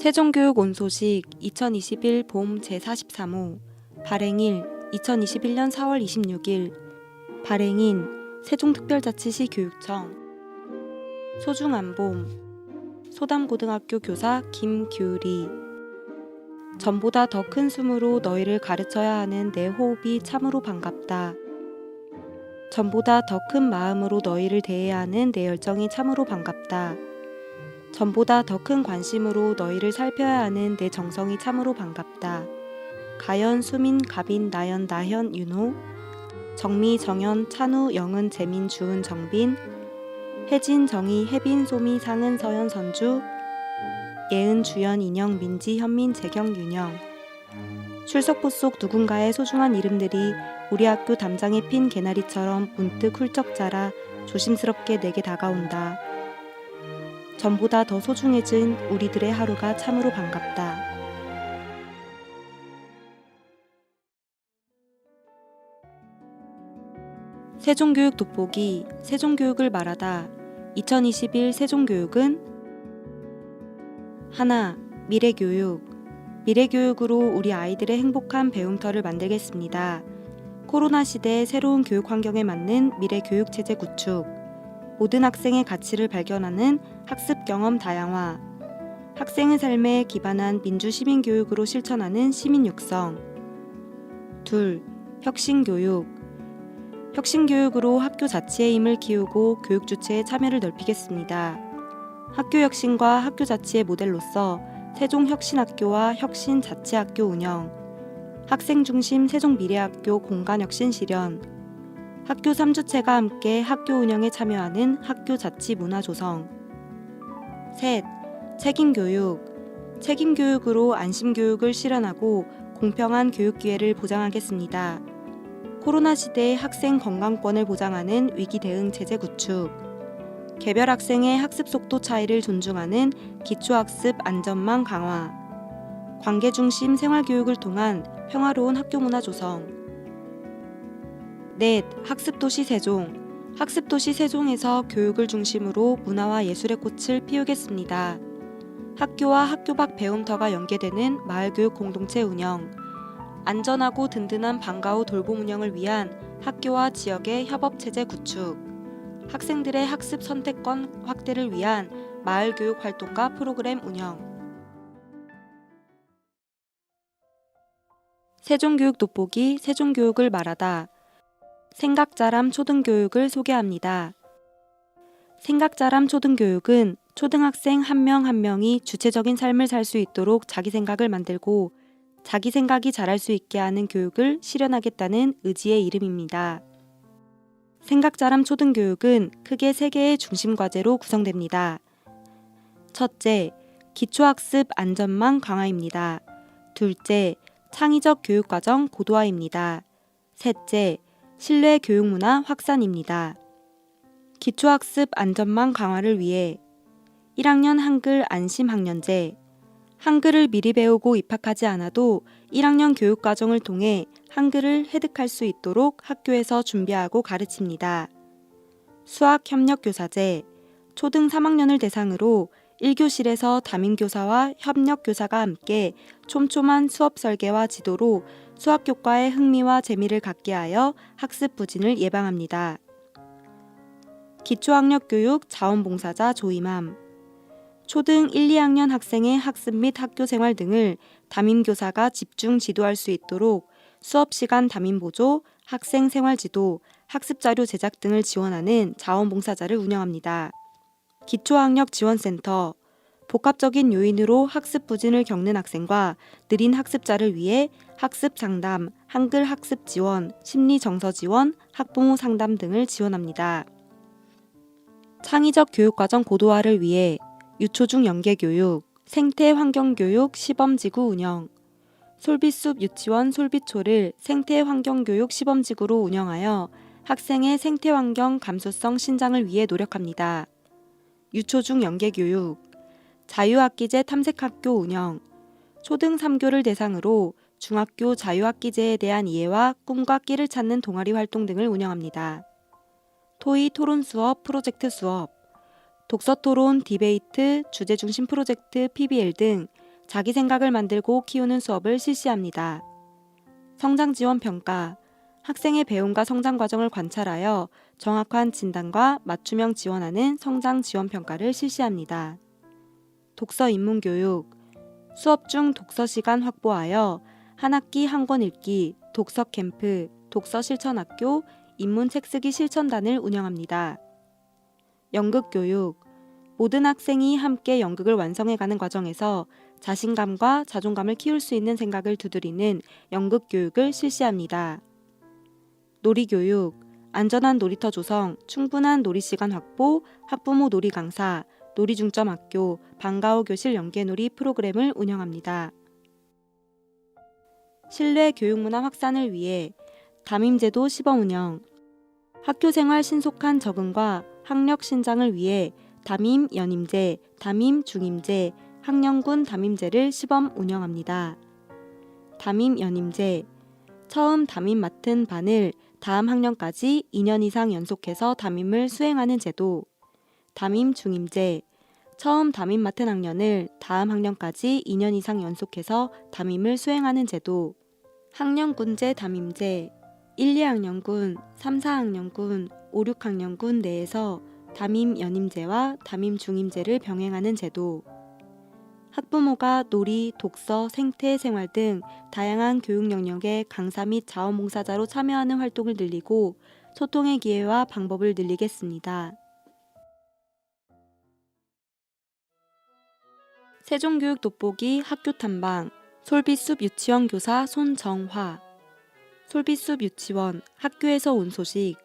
세종교육 온소식 2021 봄 제43호 발행일 2021년 4월 26일 발행인 세종특별자치시 교육청 소중한 봄 소담고등학교 교사 김규리 전보다 더 큰 숨으로 너희를 가르쳐야 하는 내 호흡이 참으로 반갑다. 전보다 더 큰 마음으로 너희를 대해야 하는 내 열정이 참으로 반갑다. 전보다 더 큰 관심으로 너희를 살펴야 하는 내 정성이 참으로 반갑다. 가연, 수민, 가빈, 나연, 나현, 윤호 정미, 정연, 찬우, 영은, 재민, 주은, 정빈 혜진, 정희, 혜빈, 소미, 상은, 서연, 선주 예은, 주연, 인영, 민지, 현민, 재경, 윤영 출석부 속 누군가의 소중한 이름들이 우리 학교 담장에 핀 개나리처럼 문득 훌쩍 자라 조심스럽게 내게 다가온다. 전보다 더 소중해진 우리들의 하루가 참으로 반갑다. 세종교육 돋보기 세종교육을 말하다 2021 세종교육은 하나, 미래교육 미래교육으로 우리 아이들의 행복한 배움터를 만들겠습니다. 코로나 시대의 새로운 교육 환경에 맞는 미래교육체제 구축 모든 학생의 가치를 발견하는 학습 경험 다양화 학생의 삶에 기반한 민주시민교육으로 실천하는 시민 육성 둘, 혁신교육 혁신교육으로 학교 자치의 힘을 키우고 교육 주체의 참여를 넓히겠습니다. 학교 혁신과 학교 자치의 모델로서 세종혁신학교와 혁신자치학교 운영 학생 중심 세종미래학교 공간혁신 실현 학교 3주체가 함께 학교 운영에 참여하는 학교 자치 문화 조성 셋, 책임교육 책임교육으로 안심교육을 실현하고 공평한 교육 기회를 보장하겠습니다. 코로나 시대의 학생 건강권을 보장하는 위기 대응 체제 구축 개별 학생의 학습 속도 차이를 존중하는 기초학습 안전망 강화 관계 중심 생활교육을 통한 평화로운 학교 문화 조성 넷, 학습도시 세종 학습도시 세종에서 교육을 중심으로 문화와 예술의 꽃을 피우겠습니다. 학교와 학교 밖 배움터가 연계되는 마을교육 공동체 운영 안전하고 든든한 방과 후 돌봄 운영을 위한 학교와 지역의 협업체제 구축 학생들의 학습 선택권 확대를 위한 마을교육 활동과 프로그램 운영 세종교육 돋보기 세종교육을 말하다 생각자람 초등교육을 소개합니다. 생각자람 초등교육은 초등학생 한 명 한 명이 주체적인 삶을 살 수 있도록 자기 생각을 만들고 자기 생각이 자랄 수 있게 하는 교육을 실현하겠다는 의지의 이름입니다. 생각자람 초등교육은 크게 3개의 중심 과제로 구성됩니다. 첫째, 기초학습 안전망 강화입니다. 둘째, 창의적 교육과정 고도화입니다. 셋째, 실내 교육문화 확산입니다. 기초학습 안전망 강화를 위해 1학년 한글 안심학년제 한글을 미리 배우고 입학하지 않아도 1학년 교육과정을 통해 한글을 획득할 수 있도록 학교에서 준비하고 가르칩니다. 수학협력교사제 초등 3학년을 대상으로 1교실에서 담임교사와 협력교사가 함께 촘촘한 수업 설계와 지도로 수학교과의 흥미와 재미를 갖게 하여 학습 부진을 예방합니다. 기초학력교육 자원봉사자 조임함 초등 1, 2학년 학생의 학습 및 학교생활 등을 담임교사가 집중 지도할 수 있도록 수업시간 담임보조, 학생생활지도, 학습자료 제작 등을 지원하는 자원봉사자를 운영합니다. 기초학력지원센터 복합적인 요인으로 학습 부진을 겪는 학생과 느린 학습자를 위해 학습 상담, 한글 학습 지원, 심리 정서 지원, 학부모 상담 등을 지원합니다. 창의적 교육과정 고도화를 위해 유초중 연계교육, 생태환경교육 시범지구 운영 솔빛숲 유치원 솔빛초를 생태환경교육 시범지구로 운영하여 학생의 생태환경 감수성 신장을 위해 노력합니다. 유초중 연계교육 자유학기제 탐색학교 운영 초등 3교를 대상으로 중학교 자유학기제에 대한 이해와 꿈과 끼를 찾는 동아리 활동 등을 운영합니다. 토의 토론 수업 프로젝트 수업 독서토론, 디베이트, 주제중심 프로젝트, PBL 등 자기 생각을 만들고 키우는 수업을 실시합니다. 성장 지원 평가. 학생의 배움과 성장 과정을 관찰하여 정확한 진단과 맞춤형 지원하는 성장 지원 평가를 실시합니다. 독서 입문 교육. 수업 중 독서 시간 확보하여 한 학기 한 권 읽기, 독서 캠프, 독서 실천 학교, 입문 책 쓰기 실천단을 운영합니다. 연극 교육. 모든 학생이 함께 연극을 완성해가는 과정에서 자신감과 자존감을 키울 수 있는 생각을 두드리는 연극 교육을 실시합니다. 놀이 교육. 안전한 놀이터 조성, 충분한 놀이 시간 확보, 학부모 놀이 강사, 놀이 중점 학교, 방과후 교실 연계놀이 프로그램을 운영합니다. 실내 교육문화 확산을 위해 담임제도 시범 운영. 학교생활 신속한 적응과 학력 신장을 위해 담임 연임제, 담임 중임제, 학년군 담임제를 시범 운영합니다. 담임 연임제. 처음 담임 맡은 반을 다음 학년까지 2년 이상 연속해서 담임을 수행하는 제도. 담임 중임제. 처음 담임 맡은 학년을 다음 학년까지 2년 이상 연속해서 담임을 수행하는 제도. 학년군제 담임제. 1, 2학년군, 3, 4학년군, 5, 6학년군 내에서 담임 연임제와 담임 중임제를 병행하는 제도. 학부모가 놀이, 독서, 생태, 생활 등 다양한 교육 영역에 강사 및 자원봉사자로 참여하는 활동을 늘리고 소통의 기회와 방법을 늘리겠습니다. 세종교육 돋보기 학교 탐방. 솔비숲 유치원 교사 손정화. 솔비숲 유치원 학교에서 온 소식.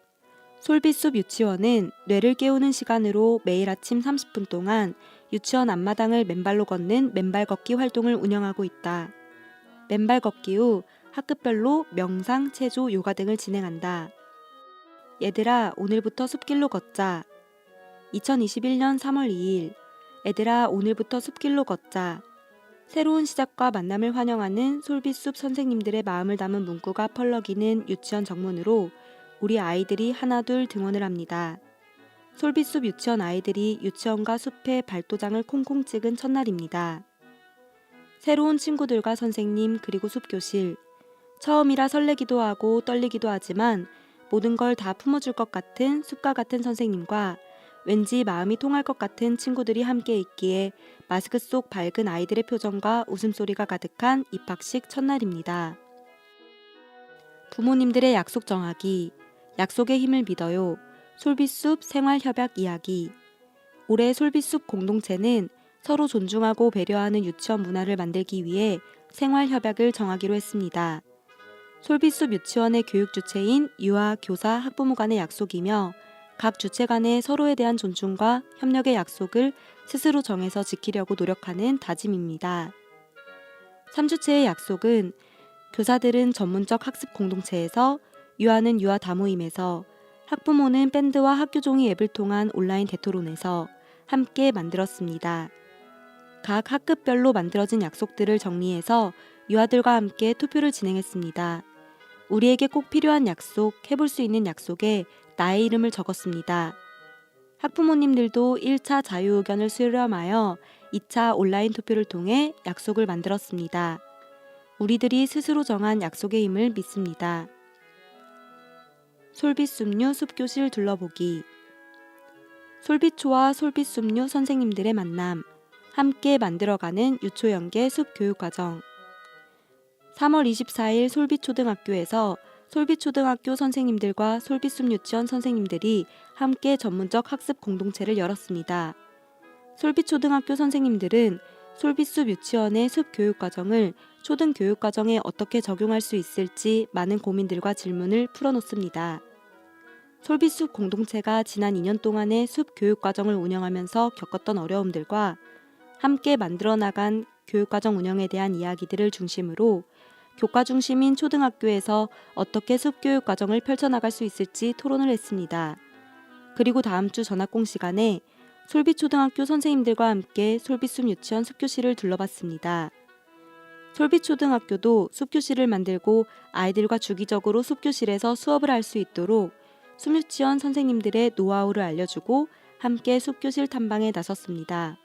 솔비숲 유치원은 뇌를 깨우는 시간으로 매일 아침 30분 동안 유치원 앞마당을 맨발로 걷는 맨발 걷기 활동을 운영하고 있다. 맨발 걷기 후 학급별로 명상, 체조, 요가 등을 진행한다. 얘들아, 오늘부터 숲길로 걷자. 2021년 3월 2일. 얘들아, 오늘부터 숲길로 걷자. 새로운 시작과 만남을 환영하는 솔비숲 선생님들의 마음을 담은 문구가 펄럭이는 유치원 정문으로 우리 아이들이 하나둘 등원을 합니다. 솔비숲 유치원 아이들이 유치원과 숲에 발도장을 콩콩 찍은 첫날입니다. 새로운 친구들과 선생님 그리고 숲교실. 처음이라 설레기도 하고 떨리기도 하지만 모든 걸 다 품어줄 것 같은 숲과 같은 선생님과 왠지 마음이 통할 것 같은 친구들이 함께 있기에 마스크 속 밝은 아이들의 표정과 웃음소리가 가득한 입학식 첫날입니다. 부모님들의 약속 정하기. 약속의 힘을 믿어요. 솔비숲 생활협약 이야기. 올해 솔비숲 공동체는 서로 존중하고 배려하는 유치원 문화를 만들기 위해 생활협약을 정하기로 했습니다. 솔비숲 유치원의 교육 주체인 유아, 교사, 학부모 간의 약속이며 각 주체 간의 서로에 대한 존중과 협력의 약속을 스스로 정해서 지키려고 노력하는 다짐입니다. 3주체의 약속은 교사들은 전문적 학습 공동체에서, 유아는 유아 다모임에서, 학부모는 밴드와 학교종이 앱을 통한 온라인 대토론에서 함께 만들었습니다. 각 학급별로 만들어진 약속들을 정리해서 유아들과 함께 투표를 진행했습니다. 우리에게 꼭 필요한 약속, 해볼 수 있는 약속에 나의 이름을 적었습니다. 학부모님들도 1차 자유의견을 수렴하여 2차 온라인 투표를 통해 약속을 만들었습니다. 우리들이 스스로 정한 약속의 힘을 믿습니다. 솔비숲류 숲교실 둘러보기. 솔비초와 솔비숲류 선생님들의 만남, 함께 만들어가는 유초연계 숲교육과정. 3월 24일 솔비초등학교에서 솔비초등학교 선생님들과 솔비숲 유치원 선생님들이 함께 전문적 학습 공동체를 열었습니다. 솔비초등학교 선생님들은 솔비숲 유치원의 숲교육과정을 초등교육과정에 어떻게 적용할 수 있을지 많은 고민들과 질문을 풀어놓습니다. 솔비숲 공동체가 지난 2년 동안의 숲교육과정을 운영하면서 겪었던 어려움들과 함께 만들어 나간 교육과정 운영에 대한 이야기들을 중심으로 교과 중심인 초등학교에서 어떻게 숲교육 과정을 펼쳐나갈 수 있을지 토론을 했습니다. 그리고 다음 주 전학공 시간에 솔비초등학교 선생님들과 함께 솔비숲 유치원 숲교실을 둘러봤습니다. 솔비초등학교도 숲교실을 만들고 아이들과 주기적으로 숲교실에서 수업을 할 수 있도록 숲유치원 선생님들의 노하우를 알려주고 함께 숲교실 탐방에 나섰습니다.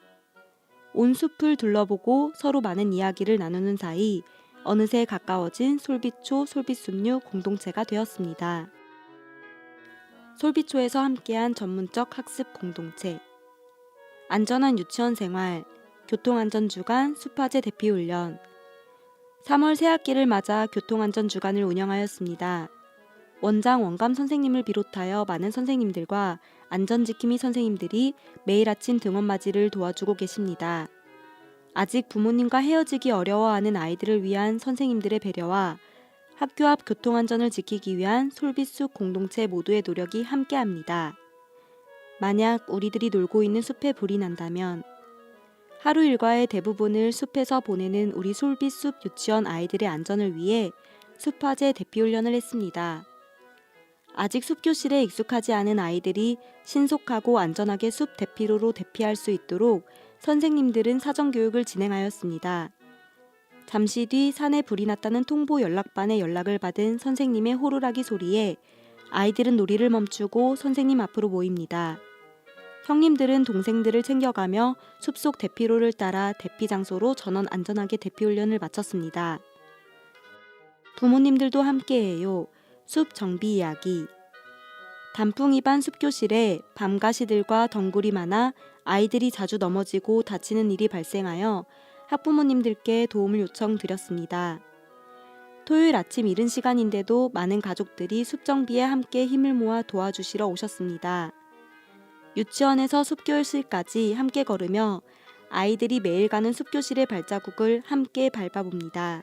온 숲을 둘러보고 서로 많은 이야기를 나누는 사이 어느새 가까워진 솔비초 솔비숲류 공동체가 되었습니다. 솔비초에서 함께한 전문적 학습 공동체, 안전한 유치원 생활, 교통안전주간 숲화재 대피훈련. 3월 새학기를 맞아 교통안전주간을 운영하였습니다. 원장 원감 선생님을 비롯하여 많은 선생님들과 안전지킴이 선생님들이 매일 아침 등원맞이를 도와주고 계십니다. 아직 부모님과 헤어지기 어려워하는 아이들을 위한 선생님들의 배려와 학교 앞 교통안전을 지키기 위한 솔비숲 공동체 모두의 노력이 함께합니다. 만약 우리들이 놀고 있는 숲에 불이 난다면 하루 일과의 대부분을 숲에서 보내는 우리 솔비숲 유치원 아이들의 안전을 위해 숲화재 대피훈련을 했습니다. 아직 숲교실에 익숙하지 않은 아이들이 신속하고 안전하게 숲 대피로로 대피할 수 있도록 선생님들은 사전교육을 진행하였습니다. 잠시 뒤 산에 불이 났다는 통보 연락반의 연락을 받은 선생님의 호루라기 소리에 아이들은 놀이를 멈추고 선생님 앞으로 모입니다. 형님들은 동생들을 챙겨가며 숲속 대피로를 따라 대피 장소로 전원 안전하게 대피훈련을 마쳤습니다. 부모님들도 함께해요. 숲 정비 이야기. 단풍이 반 숲교실에 밤가시들과 덩굴이 많아 아이들이 자주 넘어지고 다치는 일이 발생하여 학부모님들께 도움을 요청드렸습니다. 토요일 아침 이른 시간인데도 많은 가족들이 숲 정비에 함께 힘을 모아 도와주시러 오셨습니다. 유치원에서 숲교실까지 함께 걸으며 아이들이 매일 가는 숲교실의 발자국을 함께 밟아봅니다.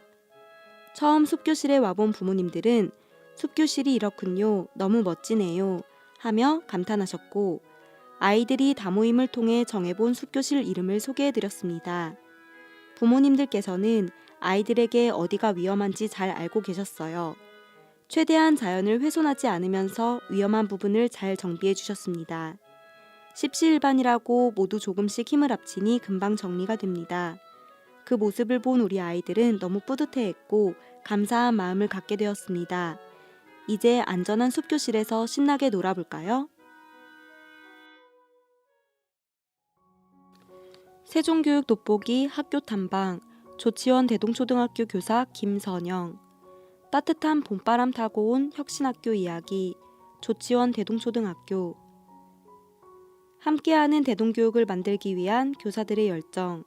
처음 숲교실에 와본 부모님들은 숲교실이 이렇군요. 너무 멋지네요. 하며 감탄하셨고 아이들이 다모임을 통해 정해본 숲교실 이름을 소개해드렸습니다. 부모님들께서는 아이들에게 어디가 위험한지 잘 알고 계셨어요. 최대한 자연을 훼손하지 않으면서 위험한 부분을 잘 정비해 주셨습니다. 십시일반이라고 모두 조금씩 힘을 합치니 금방 정리가 됩니다. 그 모습을 본 우리 아이들은 너무 뿌듯해했고 감사한 마음을 갖게 되었습니다. 이제 안전한 숲교실에서 신나게 놀아볼까요? 세종교육 돋보기 학교 탐방, 조치원 대동초등학교 교사 김선영. 따뜻한 봄바람 타고 온 혁신학교 이야기, 조치원 대동초등학교. 함께하는 대동교육을 만들기 위한 교사들의 열정.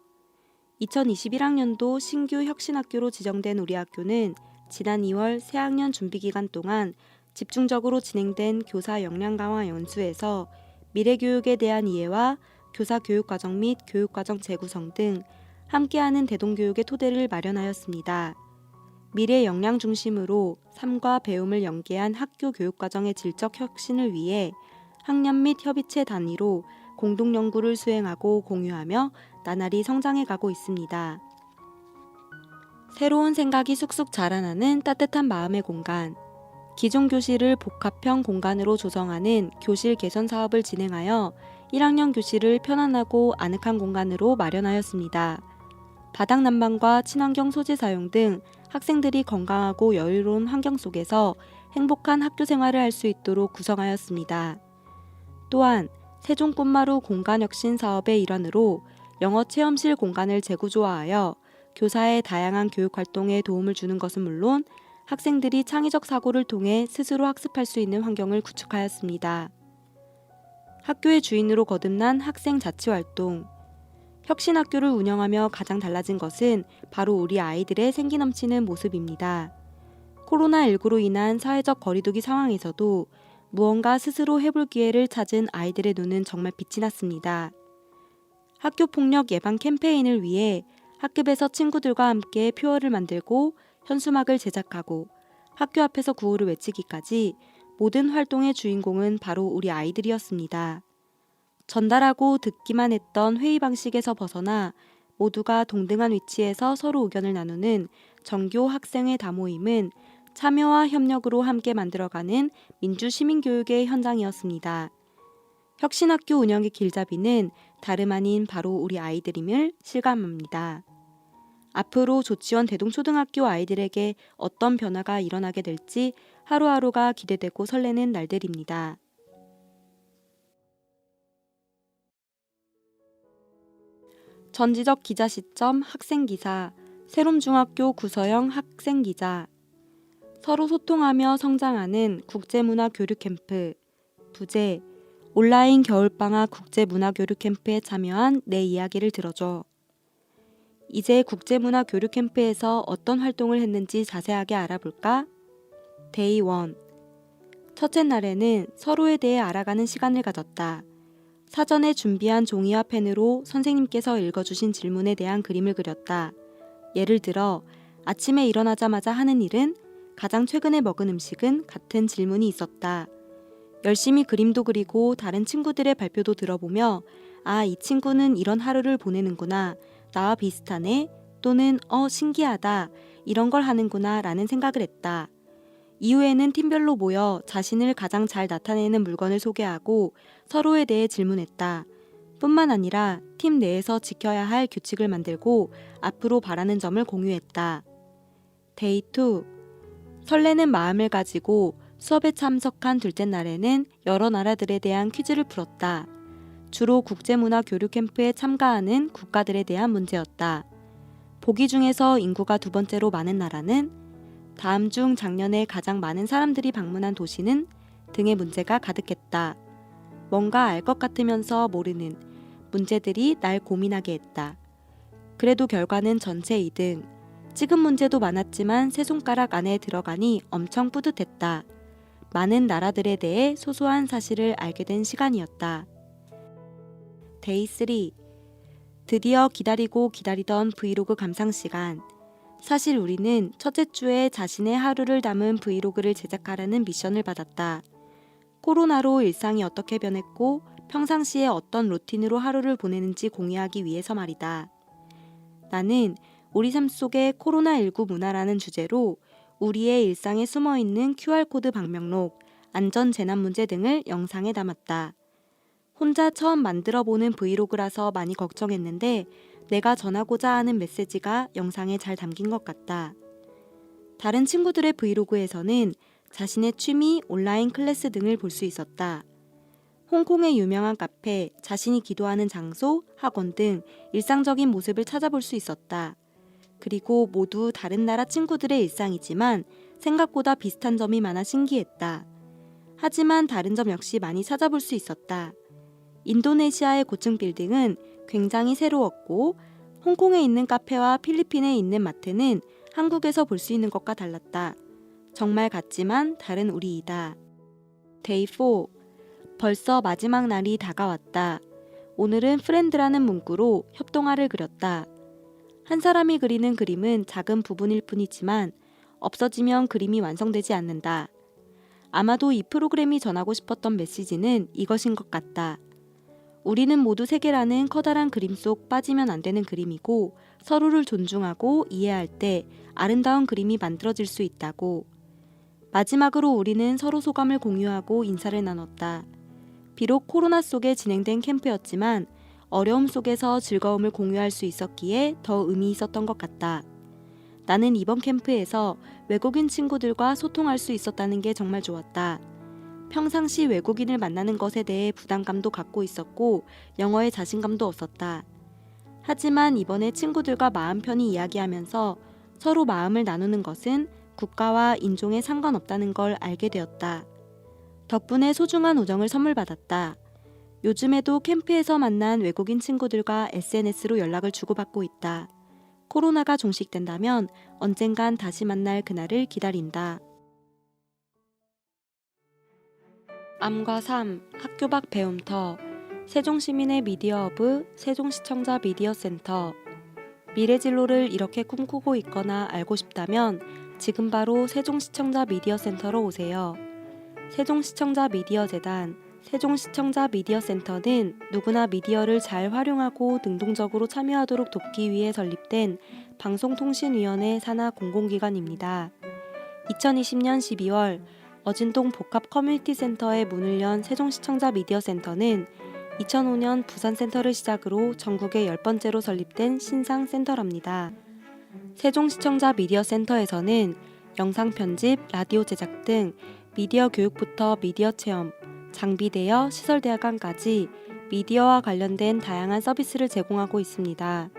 2021학년도 신규 혁신학교로 지정된 우리 학교는 지난 2월 새학년 준비기간 동안 집중적으로 진행된 교사 역량 강화 연수에서 미래교육에 대한 이해와 교사 교육과정 및 교육과정 재구성 등 함께하는 대동교육의 토대를 마련하였습니다. 미래 역량 중심으로 삶과 배움을 연계한 학교 교육과정의 질적 혁신을 위해 학년 및 협의체 단위로 공동연구를 수행하고 공유하며 나날이 성장해 가고 있습니다. 새로운 생각이 쑥쑥 자라나는 따뜻한 마음의 공간. 기존 교실을 복합형 공간으로 조성하는 교실 개선 사업을 진행하여 1학년 교실을 편안하고 아늑한 공간으로 마련하였습니다. 바닥 난방과 친환경 소재 사용 등 학생들이 건강하고 여유로운 환경 속에서 행복한 학교 생활을 할 수 있도록 구성하였습니다. 또한 세종 꽃마루 공간혁신 사업의 일환으로 영어 체험실 공간을 재구조화하여 교사의 다양한 교육 활동에 도움을 주는 것은 물론 학생들이 창의적 사고를 통해 스스로 학습할 수 있는 환경을 구축하였습니다. 학교의 주인으로 거듭난 학생 자치활동. 혁신학교를 운영하며 가장 달라진 것은 바로 우리 아이들의 생기 넘치는 모습입니다. 코로나19로 인한 사회적 거리두기 상황에서도 무언가 스스로 해볼 기회를 찾은 아이들의 눈은 정말 빛이 났습니다. 학교폭력 예방 캠페인을 위해 학급에서 친구들과 함께 표어를 만들고 현수막을 제작하고 학교 앞에서 구호를 외치기까지 모든 활동의 주인공은 바로 우리 아이들이었습니다. 전달하고 듣기만 했던 회의 방식에서 벗어나 모두가 동등한 위치에서 서로 의견을 나누는 정교 학생회 다모임은 참여와 협력으로 함께 만들어가는 민주시민교육의 현장이었습니다. 혁신학교 운영의 길잡이는 다름 아닌 바로 우리 아이들임을 실감합니다. 앞으로 조치원 대동초등학교 아이들에게 어떤 변화가 일어나게 될지 하루하루가 기대되고 설레는 날들입니다. 전지적 기자 시점 학생기사, 세롬중학교 구서영 학생기자. 서로 소통하며 성장하는 국제문화교류캠프. 부제, 온라인 겨울방학 국제문화교류캠프에 참여한 내 이야기를 들어줘. 이제 국제문화교류캠프에서 어떤 활동을 했는지 자세하게 알아볼까? 데이 1. 첫째 날에는 서로에 대해 알아가는 시간을 가졌다. 사전에 준비한 종이와 펜으로 선생님께서 읽어주신 질문에 대한 그림을 그렸다. 예를 들어 아침에 일어나자마자 하는 일은, 가장 최근에 먹은 음식은 같은 질문이 있었다. 열심히 그림도 그리고 다른 친구들의 발표도 들어보며 아, 이 친구는 이런 하루를 보내는구나, 나와 비슷하네, 또는 신기하다, 이런 걸 하는구나 라는 생각을 했다. 이후에는 팀별로 모여 자신을 가장 잘 나타내는 물건을 소개하고 서로에 대해 질문했다. 뿐만 아니라 팀 내에서 지켜야 할 규칙을 만들고 앞으로 바라는 점을 공유했다. 데이 2. 설레는 마음을 가지고 수업에 참석한 둘째 날에는 여러 나라들에 대한 퀴즈를 풀었다. 주로 국제문화 교류 캠프에 참가하는 국가들에 대한 문제였다. 보기 중에서 인구가 두 번째로 많은 나라는, 다음 중 작년에 가장 많은 사람들이 방문한 도시는, 등의 문제가 가득했다. 뭔가 알 것 같으면서 모르는 문제들이 날 고민하게 했다. 그래도 결과는 전체 2등. 찍은 문제도 많았지만 세 손가락 안에 들어가니 엄청 뿌듯했다. 많은 나라들에 대해 소소한 사실을 알게 된 시간이었다. 데이 3. 드디어 기다리고 기다리던 브이로그 감상 시간. 사실 우리는 첫째 주에 자신의 하루를 담은 브이로그를 제작하라는 미션을 받았다. 코로나로 일상이 어떻게 변했고 평상시에 어떤 루틴으로 하루를 보내는지 공유하기 위해서 말이다. 나는 우리 삶 속의 코로나19 문화라는 주제로 우리의 일상에 숨어있는 QR코드 방명록, 안전재난 문제 등을 영상에 담았다. 혼자 처음 만들어보는 브이로그라서 많이 걱정했는데 내가 전하고자 하는 메시지가 영상에 잘 담긴 것 같다. 다른 친구들의 브이로그에서는 자신의 취미, 온라인 클래스 등을 볼 수 있었다. 홍콩의 유명한 카페, 자신이 기도하는 장소, 학원 등 일상적인 모습을 찾아볼 수 있었다. 그리고 모두 다른 나라 친구들의 일상이지만 생각보다 비슷한 점이 많아 신기했다. 하지만 다른 점 역시 많이 찾아볼 수 있었다. 인도네시아의 고층 빌딩은 굉장히 새로웠고 홍콩에 있는 카페와 필리핀에 있는 마트는 한국에서 볼 수 있는 것과 달랐다. 정말 같지만 다른 우리이다. 데이 4. 벌써 마지막 날이 다가왔다. 오늘은 프렌드라는 문구로 협동화를 그렸다. 한 사람이 그리는 그림은 작은 부분일 뿐이지만 없어지면 그림이 완성되지 않는다. 아마도 이 프로그램이 전하고 싶었던 메시지는 이것인 것 같다. 우리는 모두 세계라는 커다란 그림 속 빠지면 안 되는 그림이고 서로를 존중하고 이해할 때 아름다운 그림이 만들어질 수 있다고. 마지막으로 우리는 서로 소감을 공유하고 인사를 나눴다. 비록 코로나 속에 진행된 캠프였지만 어려움 속에서 즐거움을 공유할 수 있었기에 더 의미 있었던 것 같다. 나는 이번 캠프에서 외국인 친구들과 소통할 수 있었다는 게 정말 좋았다. 평상시 외국인을 만나는 것에 대해 부담감도 갖고 있었고 영어에 자신감도 없었다. 하지만 이번에 친구들과 마음 편히 이야기하면서 서로 마음을 나누는 것은 국가와 인종에 상관없다는 걸 알게 되었다. 덕분에 소중한 우정을 선물 받았다. 요즘에도 캠프에서 만난 외국인 친구들과 SNS로 연락을 주고받고 있다. 코로나가 종식된다면 언젠간 다시 만날 그날을 기다린다. 암과 삶, 학교 밖 배움터, 세종시민의 미디어허브, 세종시청자 미디어센터. 미래진로를 이렇게 꿈꾸고 있거나 알고 싶다면 지금 바로 세종시청자 미디어센터로 오세요. 세종시청자 미디어재단, 세종시청자 미디어센터는 누구나 미디어를 잘 활용하고 능동적으로 참여하도록 돕기 위해 설립된 방송통신위원회 산하 공공기관입니다. 2020년 12월 어진동 복합 커뮤니티센터에 문을 연 세종시청자 미디어센터는 2005년 부산센터를 시작으로 전국에 10번째로 설립된 신상센터랍니다. 세종시청자 미디어센터에서는 영상 편집, 라디오 제작 등 미디어 교육부터 미디어 체험, 장비 대여, 시설 대여관까지 미디어와 관련된 다양한 서비스를 제공하고 있습니다.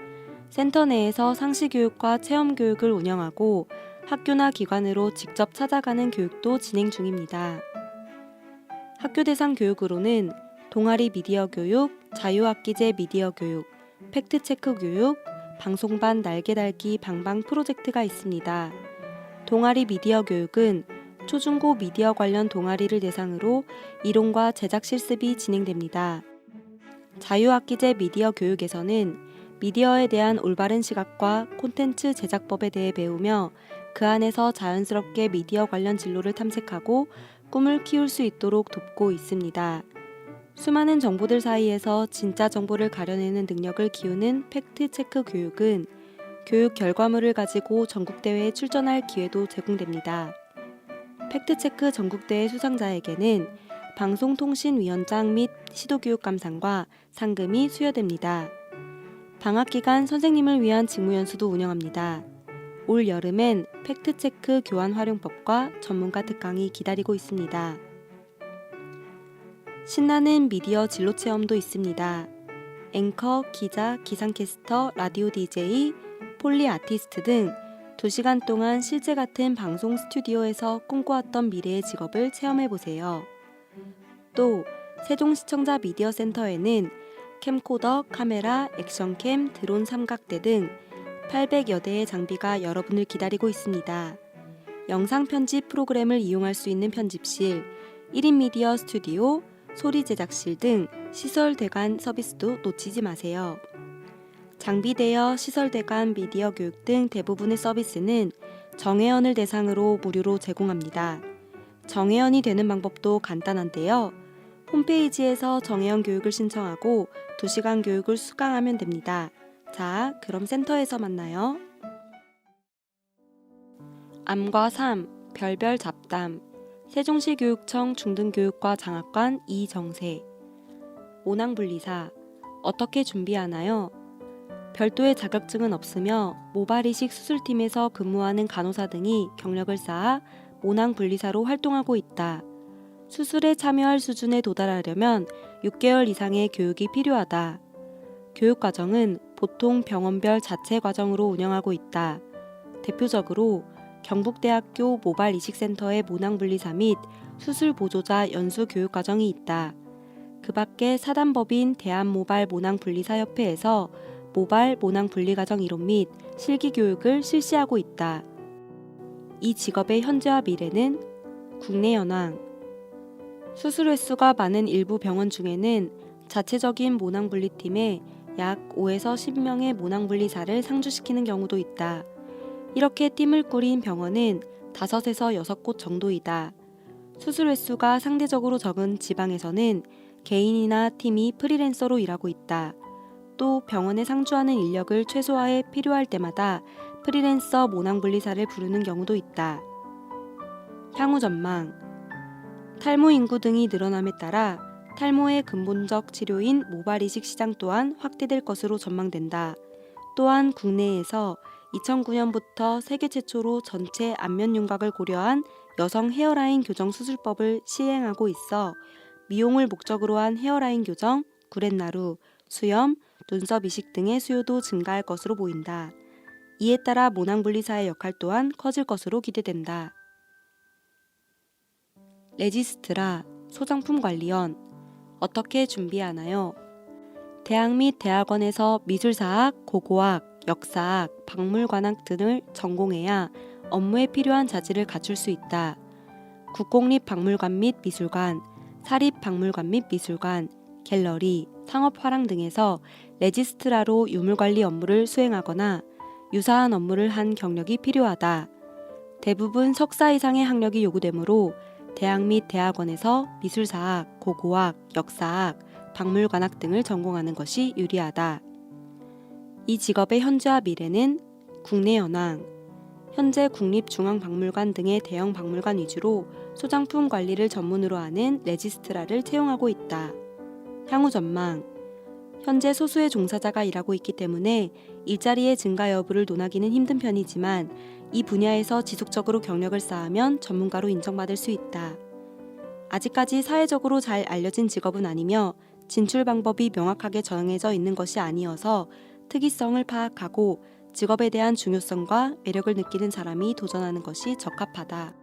센터 내에서 상시교육과 체험교육을 운영하고 학교나 기관으로 직접 찾아가는 교육도 진행 중입니다. 학교 대상 교육으로는 동아리 미디어 교육, 자유학기제 미디어 교육, 팩트체크 교육, 방송반 날개달기 방방 프로젝트가 있습니다. 동아리 미디어 교육은 초중고 미디어 관련 동아리를 대상으로 이론과 제작 실습이 진행됩니다. 자유학기제 미디어 교육에서는 미디어에 대한 올바른 시각과 콘텐츠 제작법에 대해 배우며 그 안에서 자연스럽게 미디어 관련 진로를 탐색하고 꿈을 키울 수 있도록 돕고 있습니다. 수많은 정보들 사이에서 진짜 정보를 가려내는 능력을 키우는 팩트체크 교육은 교육 결과물을 가지고 전국대회에 출전할 기회도 제공됩니다. 팩트체크 전국대회 수상자에게는 방송통신위원장 및 시도교육감상과 상금이 수여됩니다. 방학기간 선생님을 위한 직무연수도 운영합니다. 올 여름엔 팩트체크 교환 활용법과 전문가 특강이 기다리고 있습니다. 신나는 미디어 진로 체험도 있습니다. 앵커, 기자, 기상캐스터, 라디오 DJ, 폴리 아티스트 등 2시간 동안 실제 같은 방송 스튜디오에서 꿈꿔왔던 미래의 직업을 체험해보세요. 또 세종시청자 미디어센터에는 캠코더, 카메라, 액션캠, 드론 삼각대 등 800여 대의 장비가 여러분을 기다리고 있습니다. 영상 편집 프로그램을 이용할 수 있는 편집실, 1인 미디어 스튜디오, 소리 제작실 등 시설 대관 서비스도 놓치지 마세요. 장비 대여, 시설 대관, 미디어 교육 등 대부분의 서비스는 정회원을 대상으로 무료로 제공합니다. 정회원이 되는 방법도 간단한데요. 홈페이지에서 정회원 교육을 신청하고 2시간 교육을 수강하면 됩니다. 자, 그럼 센터에서 만나요. 암과 삶, 별별 잡담, 세종시 교육청 중등교육과 장학관 이정세. 모낭분리사, 어떻게 준비하나요? 별도의 자격증은 없으며 모발이식 수술팀에서 근무하는 간호사 등이 경력을 쌓아 모낭분리사로 활동하고 있다. 수술에 참여할 수준에 도달하려면 6개월 이상의 교육이 필요하다. 교육과정은 보통 병원별 자체 과정으로 운영하고 있다. 대표적으로 경북대학교 모발이식센터의 모낭분리사 및 수술보조자 연수교육과정이 있다. 그 밖에 사단법인 대한모발모낭분리사협회에서 모발 모낭분리과정 이론 및 실기교육을 실시하고 있다. 이 직업의 현재와 미래는 국내 현황. 수술 횟수가 많은 일부 병원 중에는 자체적인 모낭분리팀에 약 5에서 10명의 모낭분리사를 상주시키는 경우도 있다. 이렇게 팀을 꾸린 병원은 5에서 6곳 정도이다. 수술 횟수가 상대적으로 적은 지방에서는 개인이나 팀이 프리랜서로 일하고 있다. 또 병원에 상주하는 인력을 최소화해 필요할 때마다 프리랜서 모낭분리사를 부르는 경우도 있다. 향후 전망. 탈모 인구 등이 늘어남에 따라 탈모의 근본적 치료인 모발이식 시장 또한 확대될 것으로 전망된다. 또한 국내에서 2009년부터 세계 최초로 전체 안면 윤곽을 고려한 여성 헤어라인 교정 수술법을 시행하고 있어 미용을 목적으로 한 헤어라인 교정, 구렛나루, 수염, 눈썹 이식 등의 수요도 증가할 것으로 보인다. 이에 따라 모낭분리사의 역할 또한 커질 것으로 기대된다. 레지스트라, 소장품 관리원, 어떻게 준비하나요? 대학 및 대학원에서 미술사학, 고고학, 역사학, 박물관학 등을 전공해야 업무에 필요한 자질을 갖출 수 있다. 국공립박물관 및 미술관, 사립박물관 및 미술관, 갤러리, 상업화랑 등에서 레지스트라로 유물관리 업무를 수행하거나 유사한 업무를 한 경력이 필요하다. 대부분 석사 이상의 학력이 요구되므로 대학 및 대학원에서 미술사학, 고고학, 역사학, 박물관학 등을 전공하는 것이 유리하다. 이 직업의 현재와 미래는 국내 현황. 현재 국립중앙박물관 등의 대형 박물관 위주로 소장품 관리를 전문으로 하는 레지스트라를 채용하고 있다. 향후 전망. 현재 소수의 종사자가 일하고 있기 때문에 일자리의 증가 여부를 논하기는 힘든 편이지만 이 분야에서 지속적으로 경력을 쌓으면 전문가로 인정받을 수 있다. 아직까지 사회적으로 잘 알려진 직업은 아니며 진출 방법이 명확하게 정해져 있는 것이 아니어서 특이성을 파악하고 직업에 대한 중요성과 매력을 느끼는 사람이 도전하는 것이 적합하다.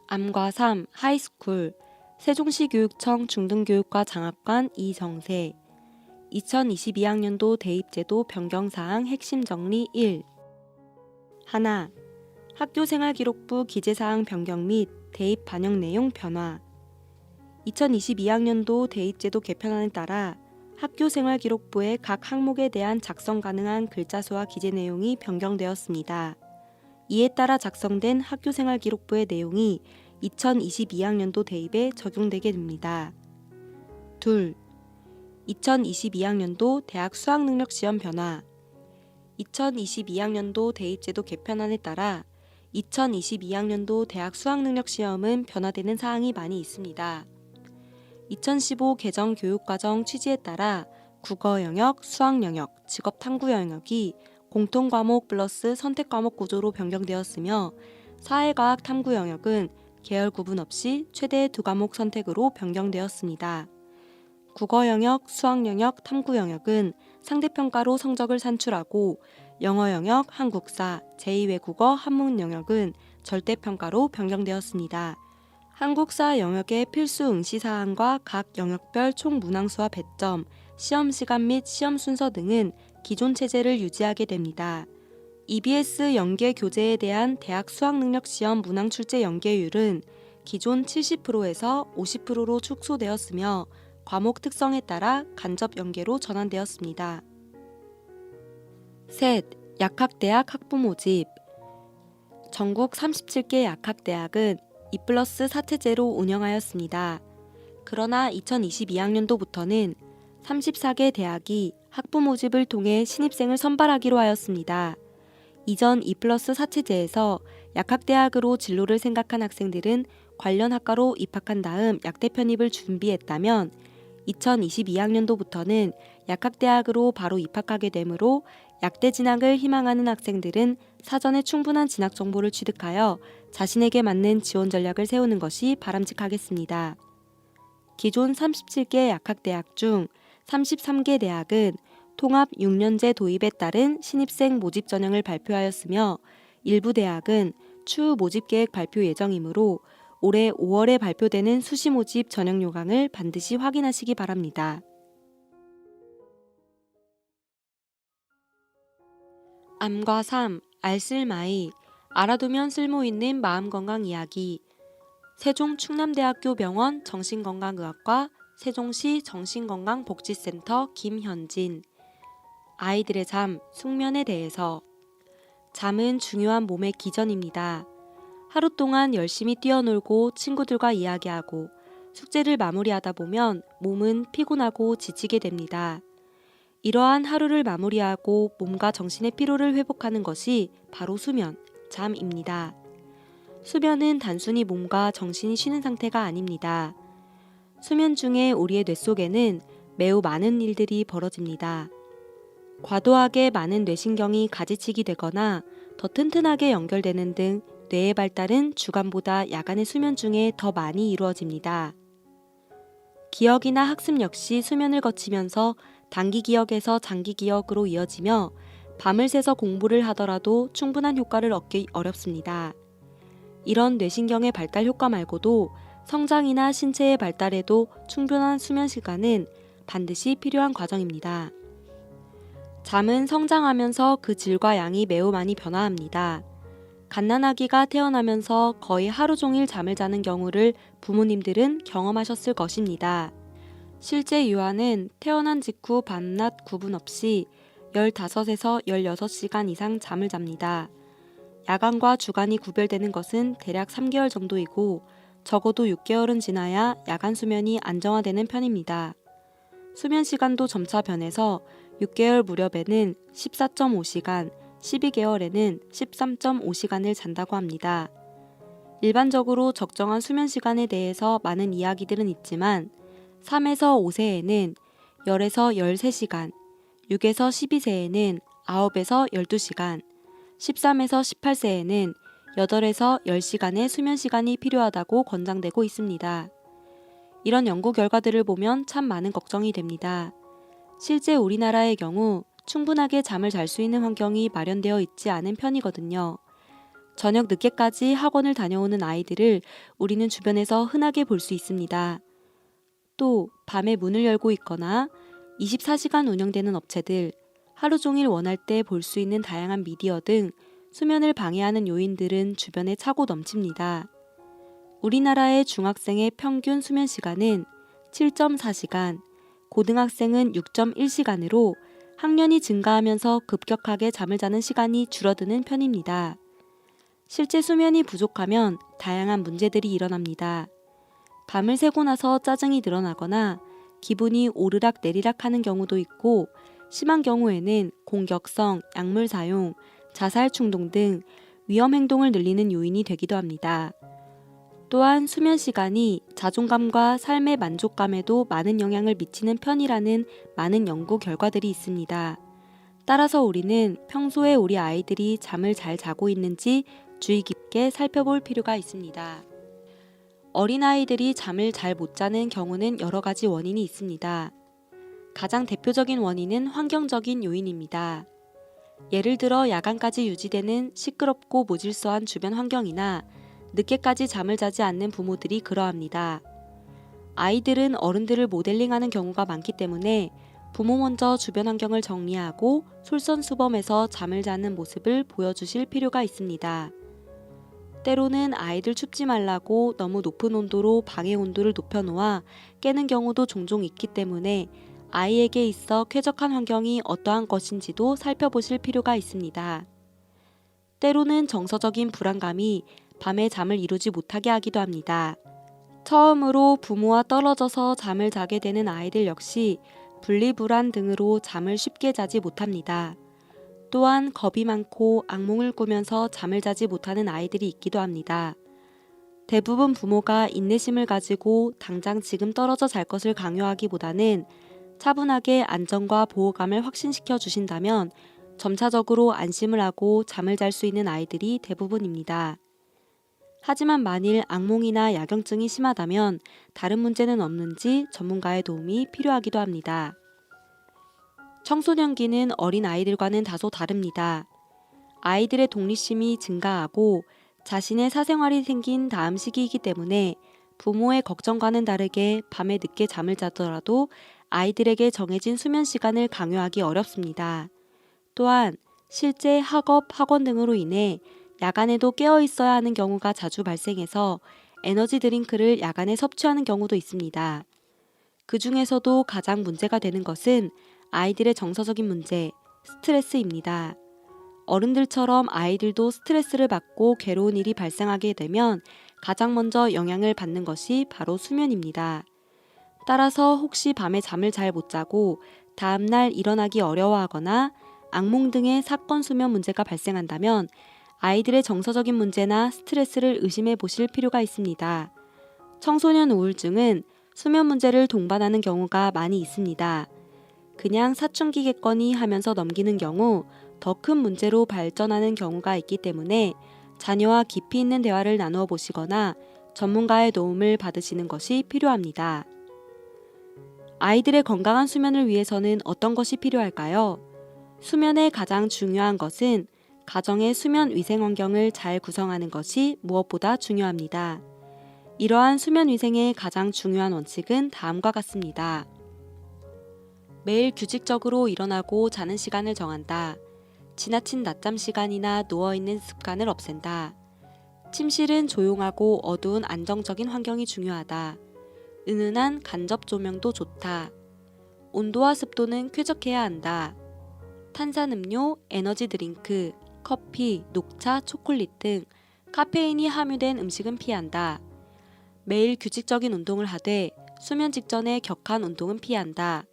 암과 삶 하이스쿨 세종시 교육청 중등교육과 장학관 이정세 2022학년도 대입제도 변경사항 핵심 정리 1. 하나. 학교생활기록부 기재사항 변경 및 대입 반영 내용 변화. 2022학년도 대입제도 개편안에 따라 학교생활기록부의 각 항목에 대한 작성 가능한 글자수와 기재 내용이 변경되었습니다. 이에 따라 작성된 학교생활기록부의 내용이 2022학년도 대입에 적용되게 됩니다. 둘. 2022학년도 대학 수학능력시험 변화. 2022학년도 대입제도 개편안에 따라 2022학년도 대학 수학능력시험은 변화되는 사항이 많이 있습니다. 2015 개정 교육과정 취지에 따라 국어 영역, 수학 영역, 직업탐구 영역이 공통과목 플러스 선택과목 구조로 변경되었으며 사회과학 탐구 영역은 계열 구분 없이 최대 2과목 선택으로 변경되었습니다. 국어 영역, 수학 영역, 탐구 영역은 상대평가로 성적을 산출하고 영어 영역, 한국사, 제2외국어, 한문 영역은 절대평가로 변경되었습니다. 한국사 영역의 필수 응시사항과 각 영역별 총 문항수와 배점, 시험시간 및 시험 순서 등은 기존 체제를 유지하게 됩니다. EBS 연계 교재에 대한 대학 수학능력시험 문항 출제 연계율은 기존 70%에서 50%로 축소되었으며 과목 특성에 따라 간접 연계로 전환되었습니다. 셋. 약학대학 학부 모집. 전국 37개 약학대학은 2+4체제로 운영하였습니다. 그러나 2022학년도부터는 34개 대학이 학부 모집을 통해 신입생을 선발하기로 하였습니다. 이전 2+4체제에서 약학대학으로 진로를 생각한 학생들은 관련 학과로 입학한 다음 약대 편입을 준비했다면 2022학년도부터는 약학대학으로 바로 입학하게 되므로 약대 진학을 희망하는 학생들은 사전에 충분한 진학 정보를 취득하여 자신에게 맞는 지원 전략을 세우는 것이 바람직하겠습니다. 기존 37개 약학대학 중 33개 대학은 통합 6년제 도입에 따른 신입생 모집 전형을 발표하였으며 일부 대학은 추후 모집 계획 발표 예정이므로 올해 5월에 발표되는 수시 모집 전형 요강을 반드시 확인하시기 바랍니다. 암과 삶, 알쓸마이, 알아두면 쓸모있는 마음건강 이야기. 세종 충남대학교 병원 정신건강의학과 세종시 정신건강복지센터 김현진. 아이들의 잠, 숙면에 대해서. 잠은 중요한 몸의 기전입니다. 하루 동안 열심히 뛰어놀고 친구들과 이야기하고 숙제를 마무리하다 보면 몸은 피곤하고 지치게 됩니다. 이러한 하루를 마무리하고 몸과 정신의 피로를 회복하는 것이 바로 수면, 잠입니다. 수면은 단순히 몸과 정신이 쉬는 상태가 아닙니다. 수면 중에 우리의 뇌 속에는 매우 많은 일들이 벌어집니다. 과도하게 많은 뇌신경이 가지치기 되거나 더 튼튼하게 연결되는 등 뇌의 발달은 주간보다 야간의 수면 중에 더 많이 이루어집니다. 기억이나 학습 역시 수면을 거치면서 단기 기억에서 장기 기억으로 이어지며 밤을 새서 공부를 하더라도 충분한 효과를 얻기 어렵습니다. 이런 뇌신경의 발달 효과 말고도 성장이나 신체의 발달에도 충분한 수면 시간은 반드시 필요한 과정입니다. 잠은 성장하면서 그 질과 양이 매우 많이 변화합니다. 갓난아기가 태어나면서 거의 하루 종일 잠을 자는 경우를 부모님들은 경험하셨을 것입니다. 실제 유아는 태어난 직후 밤낮 구분 없이 15에서 16시간 이상 잠을 잡니다. 야간과 주간이 구별되는 것은 대략 3개월 정도이고 적어도 6개월은 지나야 야간 수면이 안정화되는 편입니다. 수면 시간도 점차 변해서 6개월 무렵에는 14.5시간, 12개월에는 13.5시간을 잔다고 합니다. 일반적으로 적정한 수면 시간에 대해서 많은 이야기들은 있지만 3에서 5세에는 10에서 13시간, 6에서 12세에는 9에서 12시간, 13에서 18세에는 8에서 10시간의 수면 시간이 필요하다고 권장되고 있습니다. 이런 연구 결과들을 보면 참 많은 걱정이 됩니다. 실제 우리나라의 경우 충분하게 잠을 잘 수 있는 환경이 마련되어 있지 않은 편이거든요. 저녁 늦게까지 학원을 다녀오는 아이들을 우리는 주변에서 흔하게 볼 수 있습니다. 또 밤에 문을 열고 있거나 24시간 운영되는 업체들, 하루 종일 원할 때 볼 수 있는 다양한 미디어 등 수면을 방해하는 요인들은 주변에 차고 넘칩니다. 우리나라의 중학생의 평균 수면 시간은 7.4시간, 고등학생은 6.1시간으로 학년이 증가하면서 급격하게 잠을 자는 시간이 줄어드는 편입니다. 실제 수면이 부족하면 다양한 문제들이 일어납니다. 밤을 새고 나서 짜증이 늘어나거나 기분이 오르락 내리락 하는 경우도 있고, 심한 경우에는 공격성, 약물 사용, 자살 충동 등 위험 행동을 늘리는 요인이 되기도 합니다. 또한 수면 시간이 자존감과 삶의 만족감에도 많은 영향을 미치는 편이라는 많은 연구 결과들이 있습니다. 따라서 우리는 평소에 우리 아이들이 잠을 잘 자고 있는지 주의 깊게 살펴볼 필요가 있습니다. 어린아이들이 잠을 잘 못 자는 경우는 여러 가지 원인이 있습니다. 가장 대표적인 원인은 환경적인 요인입니다. 예를 들어 야간까지 유지되는 시끄럽고 모질서한 주변 환경이나 늦게까지 잠을 자지 않는 부모들이 그러합니다. 아이들은 어른들을 모델링하는 경우가 많기 때문에 부모 먼저 주변 환경을 정리하고 솔선수범해서 잠을 자는 모습을 보여주실 필요가 있습니다. 때로는 아이들 춥지 말라고 너무 높은 온도로 방의 온도를 높여놓아 깨는 경우도 종종 있기 때문에 아이에게 있어 쾌적한 환경이 어떠한 것인지도 살펴보실 필요가 있습니다. 때로는 정서적인 불안감이 밤에 잠을 이루지 못하게 하기도 합니다. 처음으로 부모와 떨어져서 잠을 자게 되는 아이들 역시 분리불안 등으로 잠을 쉽게 자지 못합니다. 또한 겁이 많고 악몽을 꾸면서 잠을 자지 못하는 아이들이 있기도 합니다. 대부분 부모가 인내심을 가지고 당장 지금 떨어져 잘 것을 강요하기보다는 차분하게 안정과 보호감을 확신시켜 주신다면 점차적으로 안심을 하고 잠을 잘 수 있는 아이들이 대부분입니다. 하지만 만일 악몽이나 야경증이 심하다면 다른 문제는 없는지 전문가의 도움이 필요하기도 합니다. 청소년기는 어린 아이들과는 다소 다릅니다. 아이들의 독립심이 증가하고 자신의 사생활이 생긴 다음 시기이기 때문에 부모의 걱정과는 다르게 밤에 늦게 잠을 자더라도 아이들에게 정해진 수면 시간을 강요하기 어렵습니다. 또한 실제 학업, 학원 등으로 인해 야간에도 깨어 있어야 하는 경우가 자주 발생해서 에너지 드링크를 야간에 섭취하는 경우도 있습니다. 그 중에서도 가장 문제가 되는 것은 아이들의 정서적인 문제, 스트레스입니다. 어른들처럼 아이들도 스트레스를 받고 괴로운 일이 발생하게 되면 가장 먼저 영향을 받는 것이 바로 수면입니다. 따라서 혹시 밤에 잠을 잘 못 자고 다음날 일어나기 어려워하거나 악몽 등의 사건 수면 문제가 발생한다면 아이들의 정서적인 문제나 스트레스를 의심해 보실 필요가 있습니다. 청소년 우울증은 수면 문제를 동반하는 경우가 많이 있습니다. 그냥 사춘기겠거니 하면서 넘기는 경우 더 큰 문제로 발전하는 경우가 있기 때문에 자녀와 깊이 있는 대화를 나누어 보시거나 전문가의 도움을 받으시는 것이 필요합니다. 아이들의 건강한 수면을 위해서는 어떤 것이 필요할까요? 수면의 가장 중요한 것은 가정의 수면 위생 환경을 잘 구성하는 것이 무엇보다 중요합니다. 이러한 수면 위생의 가장 중요한 원칙은 다음과 같습니다. 매일 규칙적으로 일어나고 자는 시간을 정한다. 지나친 낮잠 시간이나 누워있는 습관을 없앤다. 침실은 조용하고 어두운 안정적인 환경이 중요하다. 은은한 간접 조명도 좋다. 온도와 습도는 쾌적해야 한다. 탄산음료, 에너지 드링크, 커피, 녹차, 초콜릿 등 카페인이 함유된 음식은 피한다. 매일 규칙적인 운동을 하되 수면 직전에 격한 운동은 피한다.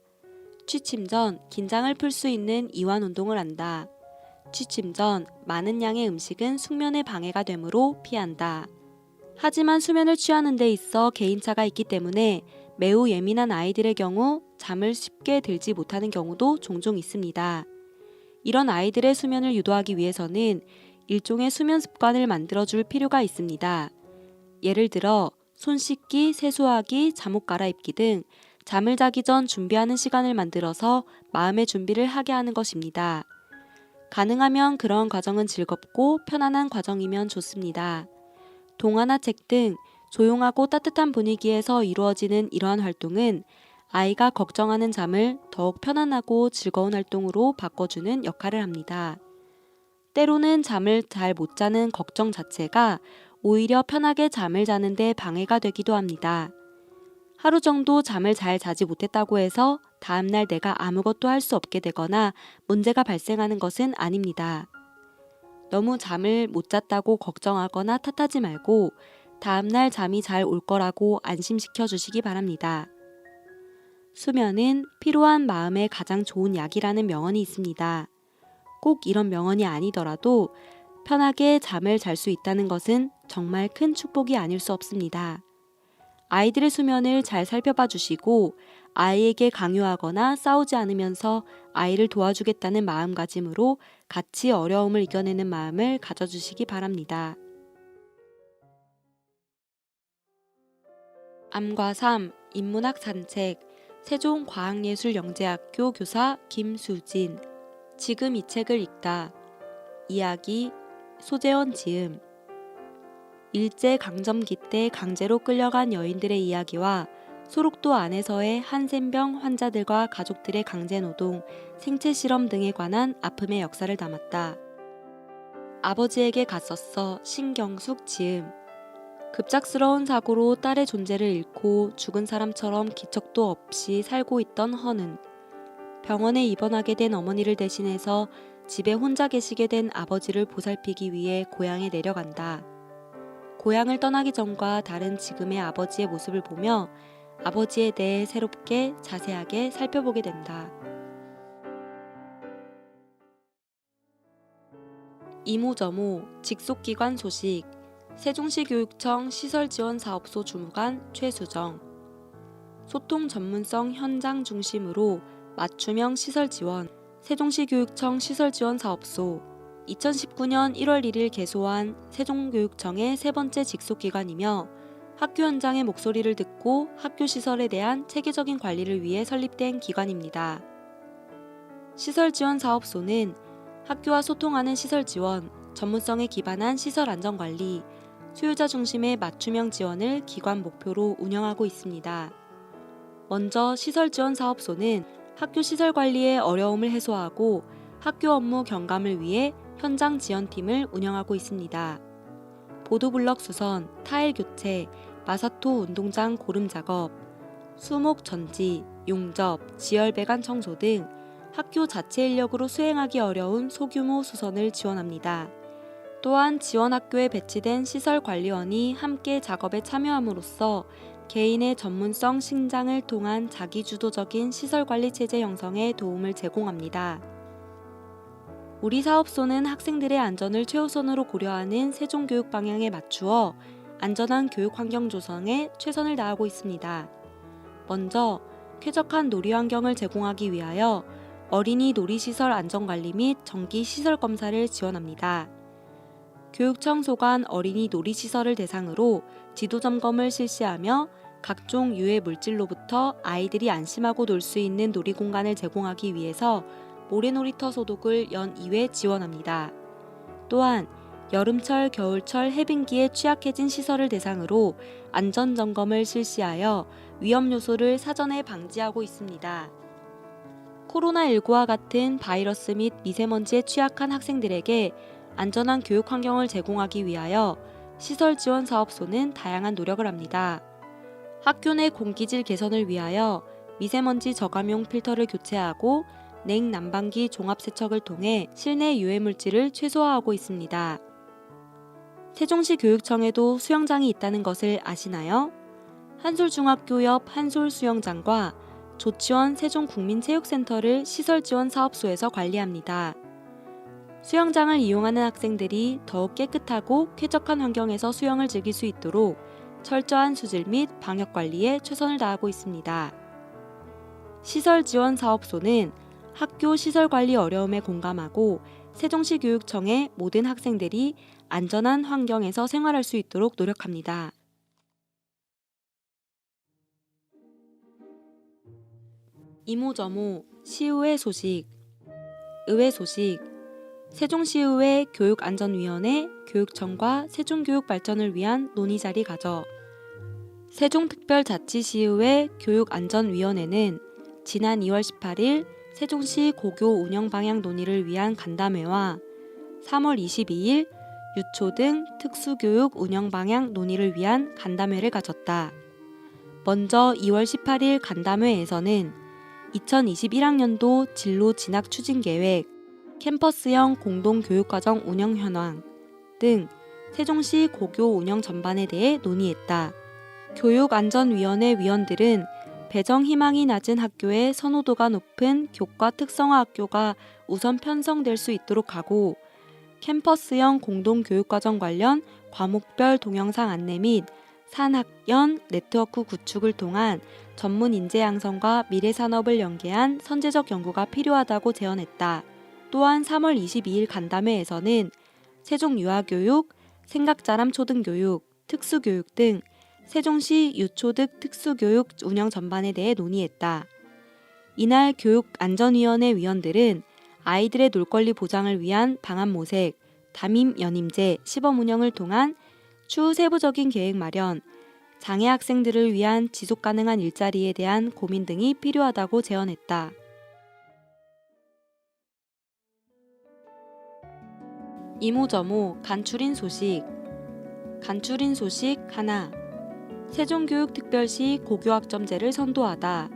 취침 전 긴장을 풀 수 있는 이완 운동을 한다. 취침 전 많은 양의 음식은 숙면에 방해가 되므로 피한다. 하지만 수면을 취하는 데 있어 개인차가 있기 때문에 매우 예민한 아이들의 경우 잠을 쉽게 들지 못하는 경우도 종종 있습니다. 이런 아이들의 수면을 유도하기 위해서는 일종의 수면 습관을 만들어줄 필요가 있습니다. 예를 들어 손 씻기, 세수하기, 잠옷 갈아입기 등 잠을 자기 전 준비하는 시간을 만들어서 마음의 준비를 하게 하는 것입니다. 가능하면 그런 과정은 즐겁고 편안한 과정이면 좋습니다. 동화나 책 등 조용하고 따뜻한 분위기에서 이루어지는 이러한 활동은 아이가 걱정하는 잠을 더욱 편안하고 즐거운 활동으로 바꿔주는 역할을 합니다. 때로는 잠을 잘 못 자는 걱정 자체가 오히려 편하게 잠을 자는데 방해가 되기도 합니다. 하루 정도 잠을 잘 자지 못했다고 해서 다음날 내가 아무것도 할 수 없게 되거나 문제가 발생하는 것은 아닙니다. 너무 잠을 못 잤다고 걱정하거나 탓하지 말고 다음날 잠이 잘 올 거라고 안심시켜 주시기 바랍니다. 수면은 피로한 마음에 가장 좋은 약이라는 명언이 있습니다. 꼭 이런 명언이 아니더라도 편하게 잠을 잘 수 있다는 것은 정말 큰 축복이 아닐 수 없습니다. 아이들의 수면을 잘 살펴봐 주시고 아이에게 강요하거나 싸우지 않으면서 아이를 도와주겠다는 마음가짐으로 같이 어려움을 이겨내는 마음을 가져주시기 바랍니다. 암과 삶, 인문학 산책, 세종과학예술영재학교 교사 김수진. 지금 이 책을 읽다. 이야기, 소재원 지음. 일제강점기 때 강제로 끌려간 여인들의 이야기와 소록도 안에서의 한센병 환자들과 가족들의 강제노동, 생체실험 등에 관한 아픔의 역사를 담았다. 아버지에게 갔었어. 신경숙 지음. 급작스러운 사고로 딸의 존재를 잃고 죽은 사람처럼 기척도 없이 살고 있던 허는 병원에 입원하게 된 어머니를 대신해서 집에 혼자 계시게 된 아버지를 보살피기 위해 고향에 내려간다. 고향을 떠나기 전과 다른 지금의 아버지의 모습을 보며 아버지에 대해 새롭게 자세하게 살펴보게 된다. 이모저모 직속기관 소식. 세종시 교육청 시설지원사업소 주무관 최수정. 소통 전문성 현장 중심으로 맞춤형 시설지원. 세종시 교육청 시설지원사업소 2019년 1월 1일 개소한 세종교육청의 세 번째 직속기관이며 학교 현장의 목소리를 듣고 학교 시설에 대한 체계적인 관리를 위해 설립된 기관입니다. 시설지원사업소는 학교와 소통하는 시설지원, 전문성에 기반한 시설 안전관리, 수요자 중심의 맞춤형 지원을 기관 목표로 운영하고 있습니다. 먼저 시설지원사업소는 학교 시설 관리의 어려움을 해소하고 학교 업무 경감을 위해 현장 지원팀을 운영하고 있습니다. 보도블럭 수선, 타일 교체, 마사토 운동장 고름 작업, 수목 전지, 용접, 지열 배관 청소 등 학교 자체 인력으로 수행하기 어려운 소규모 수선을 지원합니다. 또한 지원 학교에 배치된 시설관리원이 함께 작업에 참여함으로써 개인의 전문성 신장을 통한 자기주도적인 시설관리 체제 형성에 도움을 제공합니다. 우리 사업소는 학생들의 안전을 최우선으로 고려하는 세종교육 방향에 맞추어 안전한 교육 환경 조성에 최선을 다하고 있습니다. 먼저 쾌적한 놀이 환경을 제공하기 위하여 어린이 놀이시설 안전관리 및 정기 시설 검사를 지원합니다. 교육청 소관 어린이 놀이시설을 대상으로 지도 점검을 실시하며 각종 유해 물질로부터 아이들이 안심하고 놀 수 있는 놀이 공간을 제공하기 위해서 모래놀이터 소독을 연 2회 지원합니다. 또한 여름철, 겨울철 해빙기에 취약해진 시설을 대상으로 안전점검을 실시하여 위험 요소를 사전에 방지하고 있습니다. 코로나19와 같은 바이러스 및 미세먼지에 취약한 학생들에게 안전한 교육 환경을 제공하기 위하여 시설지원사업소는 다양한 노력을 합니다. 학교 내 공기질 개선을 위하여 미세먼지 저감용 필터를 교체하고 냉난방기 종합세척을 통해 실내 유해물질을 최소화하고 있습니다. 세종시 교육청에도 수영장이 있다는 것을 아시나요? 한솔중학교 옆 한솔수영장과 조치원 세종국민체육센터를 시설지원사업소에서 관리합니다. 수영장을 이용하는 학생들이 더욱 깨끗하고 쾌적한 환경에서 수영을 즐길 수 있도록 철저한 수질 및 방역관리에 최선을 다하고 있습니다. 시설지원사업소는 학교 시설관리 어려움에 공감하고 세종시 교육청의 모든 학생들이 안전한 환경에서 생활할 수 있도록 노력합니다. 이모저모 시의회 소식. 의회 소식. 세종시의회 교육안전위원회 교육청과 세종교육 발전을 위한 논의자리 가져. 세종특별자치시의회 교육안전위원회는 지난 2월 18일 세종시 고교 운영 방향 논의를 위한 간담회와 3월 22일 유초 등 특수교육 운영 방향 논의를 위한 간담회를 가졌다. 먼저 2월 18일 간담회에서는 2021학년도 진로 진학 추진 계획, 캠퍼스형 공동교육과정 운영 현황 등 세종시 고교 운영 전반에 대해 논의했다. 교육안전위원회 위원들은 배정 희망이 낮은 학교에 선호도가 높은 교과 특성화 학교가 우선 편성될 수 있도록 하고 캠퍼스형 공동교육과정 관련 과목별 동영상 안내 및 산학연 네트워크 구축을 통한 전문 인재 양성과 미래 산업을 연계한 선제적 연구가 필요하다고 제언했다. 또한 3월 22일 간담회에서는 세종 유아교육, 생각자람 초등교육, 특수교육 등 세종시 유초득 특수교육 운영 전반에 대해 논의했다. 이날 교육안전위원회 위원들은 아이들의 놀권리 보장을 위한 방안 모색, 담임 연임제, 시범 운영을 통한 추후 세부적인 계획 마련, 장애 학생들을 위한 지속 가능한 일자리에 대한 고민 등이 필요하다고 제언했다. 이모저모 간추린 소식. 간추린 소식 하나. 세종교육특별시 고교학점제를 선도하다.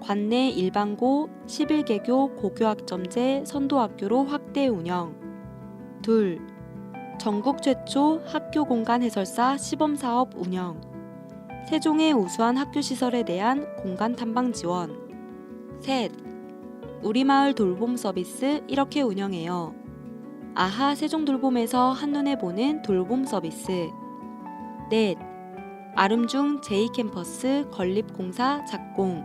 관내 일반고 11개교 고교학점제 선도학교로 확대 운영. 둘. 전국 최초 학교 공간 해설사 시범사업 운영. 세종의 우수한 학교시설에 대한 공간 탐방 지원. 셋. 우리마을 돌봄 서비스 이렇게 운영해요. 아하 세종돌봄에서 한눈에 보는 돌봄 서비스. 넷. 아름중 제2캠퍼스 건립공사 착공.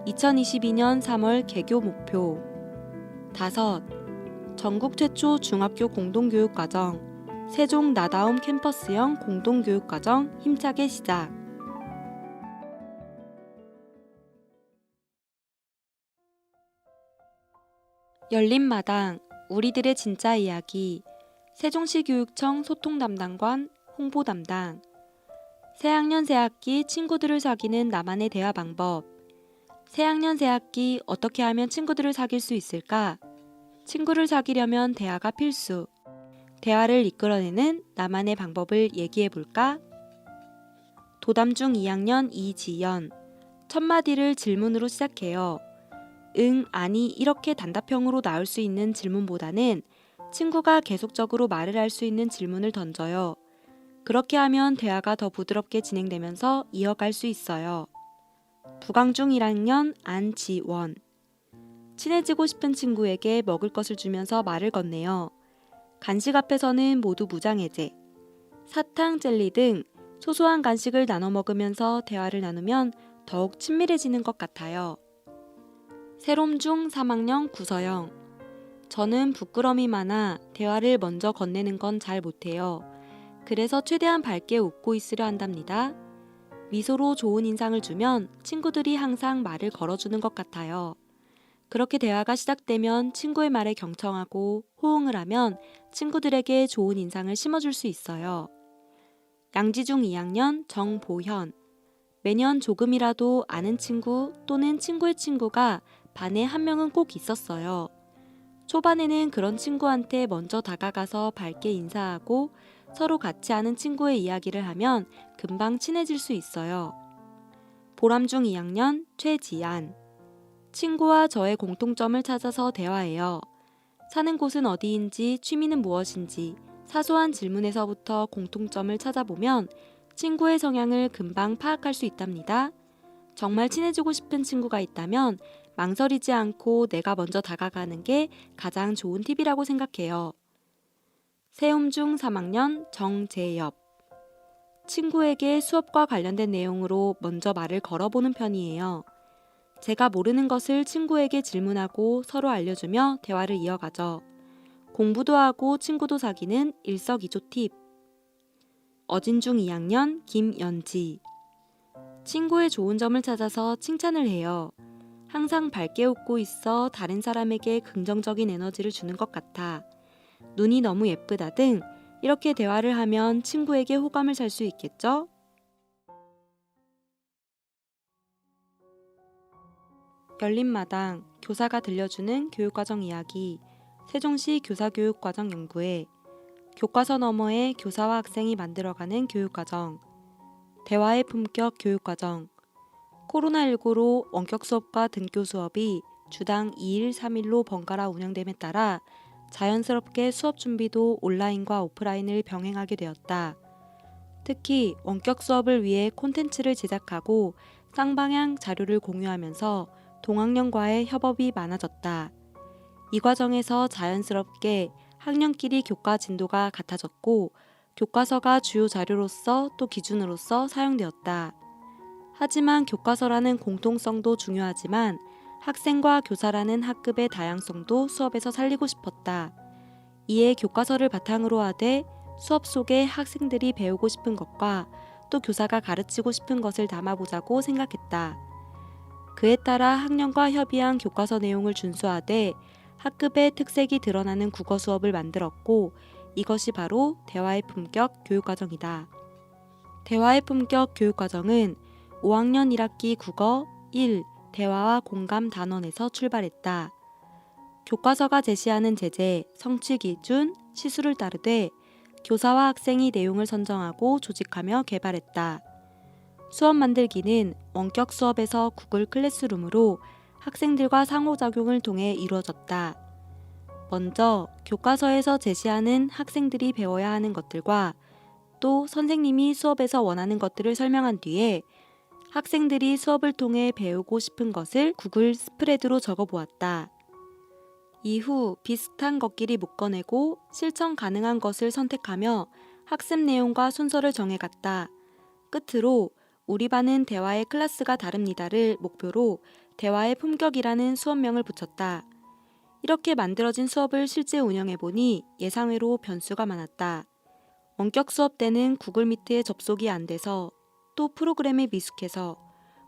2022년 3월 개교 목표. 다섯. 전국 최초 중학교 공동교육과정 세종 나다움 캠퍼스형 공동교육과정 힘차게 시작. 열린마당 우리들의 진짜 이야기. 세종시 교육청 소통 담당관 홍보 담당. 새학년 새학기 친구들을 사귀는 나만의 대화 방법. 새학년 새학기 어떻게 하면 친구들을 사귈 수 있을까? 친구를 사귀려면 대화가 필수. 대화를 이끌어내는 나만의 방법을 얘기해 볼까? 도담중 2학년 이지연. 첫 마디를 질문으로 시작해요. 응, 아니 이렇게 단답형으로 나올 수 있는 질문보다는 친구가 계속적으로 말을 할 수 있는 질문을 던져요. 그렇게 하면 대화가 더 부드럽게 진행되면서 이어갈 수 있어요. 부광중 1학년 안지원. 친해지고 싶은 친구에게 먹을 것을 주면서 말을 건네요. 간식 앞에서는 모두 무장해제. 사탕, 젤리 등 소소한 간식을 나눠 먹으면서 대화를 나누면 더욱 친밀해지는 것 같아요. 세롬중 3학년 구서영. 저는 부끄럼이 많아 대화를 먼저 건네는 건 잘 못해요. 그래서 최대한 밝게 웃고 있으려 한답니다. 미소로 좋은 인상을 주면 친구들이 항상 말을 걸어주는 것 같아요. 그렇게 대화가 시작되면 친구의 말에 경청하고 호응을 하면 친구들에게 좋은 인상을 심어줄 수 있어요. 양지중 2학년 정보현. 매년 조금이라도 아는 친구 또는 친구의 친구가 반에 한 명은 꼭 있었어요. 초반에는 그런 친구한테 먼저 다가가서 밝게 인사하고 서로 같이 아는 친구의 이야기를 하면 금방 친해질 수 있어요. 보람중 2학년 최지안. 친구와 저의 공통점을 찾아서 대화해요. 사는 곳은 어디인지, 취미는 무엇인지 사소한 질문에서부터 공통점을 찾아보면 친구의 성향을 금방 파악할 수 있답니다. 정말 친해지고 싶은 친구가 있다면 망설이지 않고 내가 먼저 다가가는 게 가장 좋은 팁이라고 생각해요. 세움중 3학년 정재엽. 친구에게 수업과 관련된 내용으로 먼저 말을 걸어보는 편이에요. 제가 모르는 것을 친구에게 질문하고 서로 알려주며 대화를 이어가죠. 공부도 하고 친구도 사귀는 일석이조 팁. 어진중 2학년 김연지. 친구의 좋은 점을 찾아서 칭찬을 해요. 항상 밝게 웃고 있어 다른 사람에게 긍정적인 에너지를 주는 것 같아. 눈이 너무 예쁘다 등 이렇게 대화를 하면 친구에게 호감을 살 수 있겠죠? 열린마당 교사가 들려주는 교육과정 이야기 세종시 교사교육과정 연구회 교과서 너머의 교사와 학생이 만들어가는 교육과정 대화의 품격 교육과정 코로나19로 원격 수업과 등교 수업이 주당 2일, 3일로 번갈아 운영됨에 따라 자연스럽게 수업 준비도 온라인과 오프라인을 병행하게 되었다. 특히 원격 수업을 위해 콘텐츠를 제작하고 쌍방향 자료를 공유하면서 동학년과의 협업이 많아졌다. 이 과정에서 자연스럽게 학년끼리 교과 진도가 같아졌고 교과서가 주요 자료로서 또 기준으로서 사용되었다. 하지만 교과서라는 공통성도 중요하지만 학생과 교사라는 학급의 다양성도 수업에서 살리고 싶었다. 이에 교과서를 바탕으로 하되 수업 속에 학생들이 배우고 싶은 것과 또 교사가 가르치고 싶은 것을 담아보자고 생각했다. 그에 따라 학년과 협의한 교과서 내용을 준수하되 학급의 특색이 드러나는 국어 수업을 만들었고 이것이 바로 대화의 품격 교육과정이다. 대화의 품격 교육과정은 5학년 1학기 국어 1. 대화와 공감 단원에서 출발했다. 교과서가 제시하는 제재, 성취 기준, 시수를 따르되 교사와 학생이 내용을 선정하고 조직하며 개발했다. 수업 만들기는 원격 수업에서 구글 클래스룸으로 학생들과 상호작용을 통해 이루어졌다. 먼저 교과서에서 제시하는 학생들이 배워야 하는 것들과 또 선생님이 수업에서 원하는 것들을 설명한 뒤에 학생들이 수업을 통해 배우고 싶은 것을 구글 스프레드로 적어보았다. 이후 비슷한 것끼리 묶어내고 실천 가능한 것을 선택하며 학습 내용과 순서를 정해갔다. 끝으로 우리 반은 대화의 클래스가 다릅니다를 목표로 대화의 품격이라는 수업명을 붙였다. 이렇게 만들어진 수업을 실제 운영해보니 예상외로 변수가 많았다. 원격 수업 때는 구글 미트에 접속이 안 돼서 또 프로그램에 미숙해서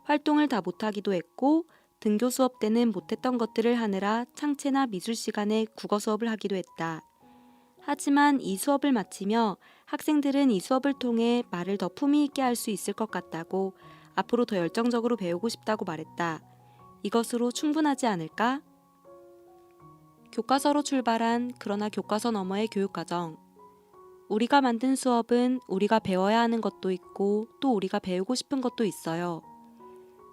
활동을 다 못하기도 했고 등교 수업 때는 못했던 것들을 하느라 창체나 미술 시간에 국어 수업을 하기도 했다. 하지만 이 수업을 마치며 학생들은 이 수업을 통해 말을 더 품위 있게 할 수 있을 것 같다고 앞으로 더 열정적으로 배우고 싶다고 말했다. 이것으로 충분하지 않을까? 교과서로 출발한 그러나 교과서 너머의 교육과정. 우리가 만든 수업은 우리가 배워야 하는 것도 있고 또 우리가 배우고 싶은 것도 있어요.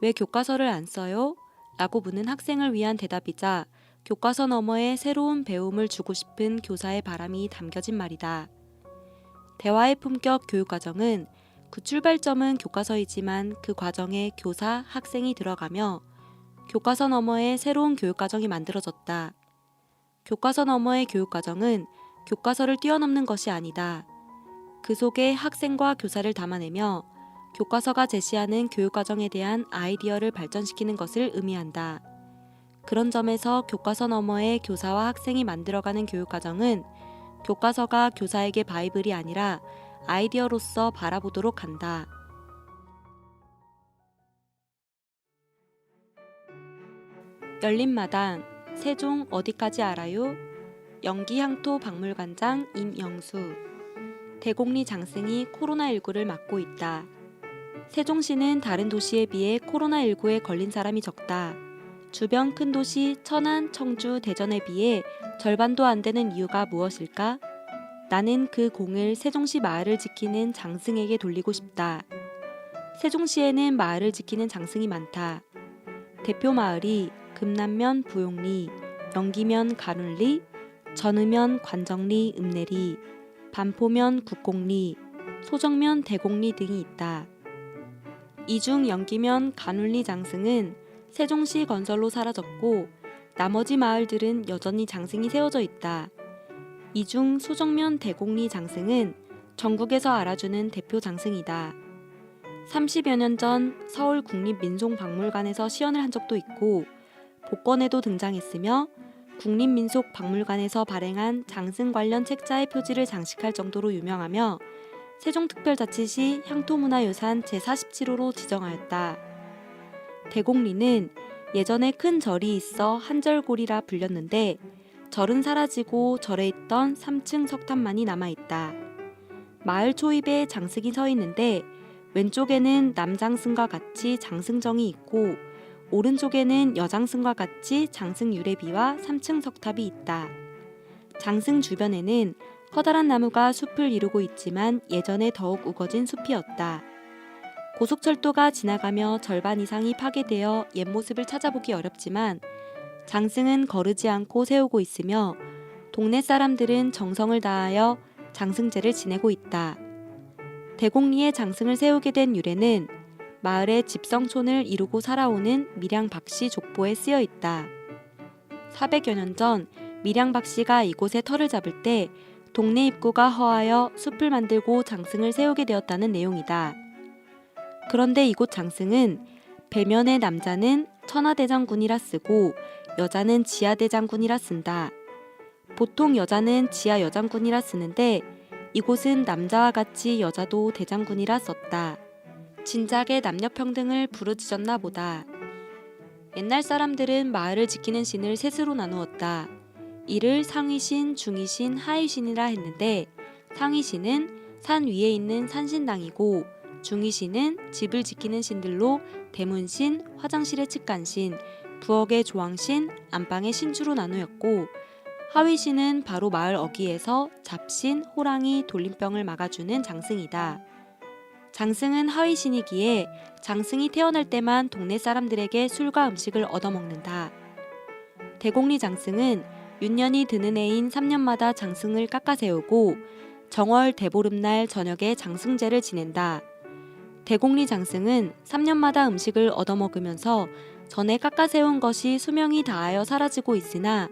왜 교과서를 안 써요? 라고 묻는 학생을 위한 대답이자 교과서 너머의 새로운 배움을 주고 싶은 교사의 바람이 담겨진 말이다. 대화의 품격 교육과정은 그 출발점은 교과서이지만 그 과정에 교사, 학생이 들어가며 교과서 너머의 새로운 교육과정이 만들어졌다. 교과서 너머의 교육과정은 교과서를 뛰어넘는 것이 아니다. 그 속에 학생과 교사를 담아내며 교과서가 제시하는 교육과정에 대한 아이디어를 발전시키는 것을 의미한다. 그런 점에서 교과서 너머의 교사와 학생이 만들어가는 교육과정은 교과서가 교사에게 바이블이 아니라 아이디어로서 바라보도록 한다. 열린마당 세종 어디까지 알아요? 영기향토 박물관장 임영수 대곡리 장승이 코로나19를 막고 있다. 세종시는 다른 도시에 비해 코로나19에 걸린 사람이 적다. 주변 큰 도시 천안, 청주, 대전에 비해 절반도 안 되는 이유가 무엇일까? 나는 그 공을 세종시 마을을 지키는 장승에게 돌리고 싶다. 세종시에는 마을을 지키는 장승이 많다. 대표 마을이 금남면 부용리, 영기면 가눌리, 전으면 관정리 읍내리, 반포면 국공리, 소정면 대곡리 등이 있다. 이 중 영기면 가눌리 장승은 세종시 건설로 사라졌고 나머지 마을들은 여전히 장승이 세워져 있다. 이 중 소정면 대곡리 장승은 전국에서 알아주는 대표 장승이다. 30여 년 전 서울 국립민속박물관에서 시연을 한 적도 있고 복권에도 등장했으며 국립민속박물관에서 발행한 장승 관련 책자의 표지를 장식할 정도로 유명하며 세종특별자치시 향토문화유산 제47호로 지정하였다. 대곡리는 예전에 큰 절이 있어 한절골이라 불렸는데 절은 사라지고 절에 있던 3층 석탑만이 남아있다. 마을 초입에 장승이 서 있는데 왼쪽에는 남장승과 같이 장승정이 있고 오른쪽에는 여장승과 같이 장승 유래비와 3층 석탑이 있다. 장승 주변에는 커다란 나무가 숲을 이루고 있지만 예전에 더욱 우거진 숲이었다. 고속철도가 지나가며 절반 이상이 파괴되어 옛 모습을 찾아보기 어렵지만 장승은 거르지 않고 세우고 있으며 동네 사람들은 정성을 다하여 장승제를 지내고 있다. 대곡리에 장승을 세우게 된 유래는 마을의 집성촌을 이루고 살아오는 밀양 박씨 족보에 쓰여 있다. 400여 년 전 밀양 박씨가 이곳에 터를 잡을 때 동네 입구가 허하여 숲을 만들고 장승을 세우게 되었다는 내용이다. 그런데 이곳 장승은 배면의 남자는 천하대장군이라 쓰고 여자는 지하대장군이라 쓴다. 보통 여자는 지하여장군이라 쓰는데 이곳은 남자와 같이 여자도 대장군이라 썼다. 진작에 남녀평등을 부르짖었나 보다. 옛날 사람들은 마을을 지키는 신을 셋으로 나누었다. 이를 상위신, 중위신, 하위신이라 했는데 상위신은 산 위에 있는 산신당이고 중위신은 집을 지키는 신들로 대문신, 화장실의 측간신, 부엌의 조왕신, 안방의 신주로 나누었고 하위신은 바로 마을 어귀에서 잡신, 호랑이, 돌림병을 막아주는 장승이다. 장승은 하위신이기에 장승이 태어날 때만 동네 사람들에게 술과 음식을 얻어먹는다. 대곡리 장승은 윤년이 드는 해인 3년마다 장승을 깎아세우고 정월 대보름날 저녁에 장승제를 지낸다. 대곡리 장승은 3년마다 음식을 얻어먹으면서 전에 깎아세운 것이 수명이 다하여 사라지고 있으나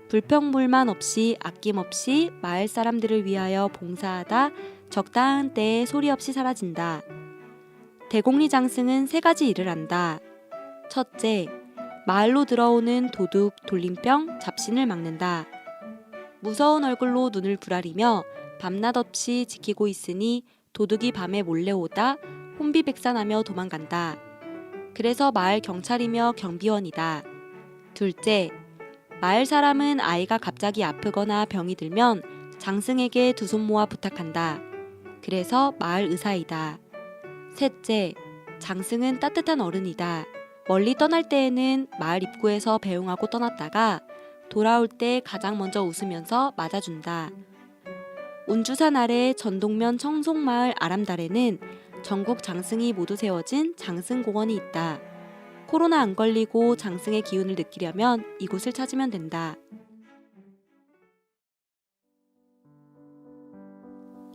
불평불만 없이 아낌없이 마을 사람들을 위하여 봉사하다 적당한 때에 소리 없이 사라진다. 대곡리 장승은 3가지 일을 한다. 첫째, 마을로 들어오는 도둑, 돌림병, 잡신을 막는다. 무서운 얼굴로 눈을 부라리며 밤낮 없이 지키고 있으니 도둑이 밤에 몰래 오다 혼비백산하며 도망간다. 그래서 마을 경찰이며 경비원이다. 둘째, 마을 사람은 아이가 갑자기 아프거나 병이 들면 장승에게 두 손 모아 부탁한다. 그래서 마을 의사이다. 셋째, 장승은 따뜻한 어른이다. 멀리 떠날 때에는 마을 입구에서 배웅하고 떠났다가 돌아올 때 가장 먼저 웃으면서 맞아준다. 운주산 아래 전동면 청송마을 아람달에는 전국 장승이 모두 세워진 장승공원이 있다. 코로나 안 걸리고 장승의 기운을 느끼려면 이곳을 찾으면 된다.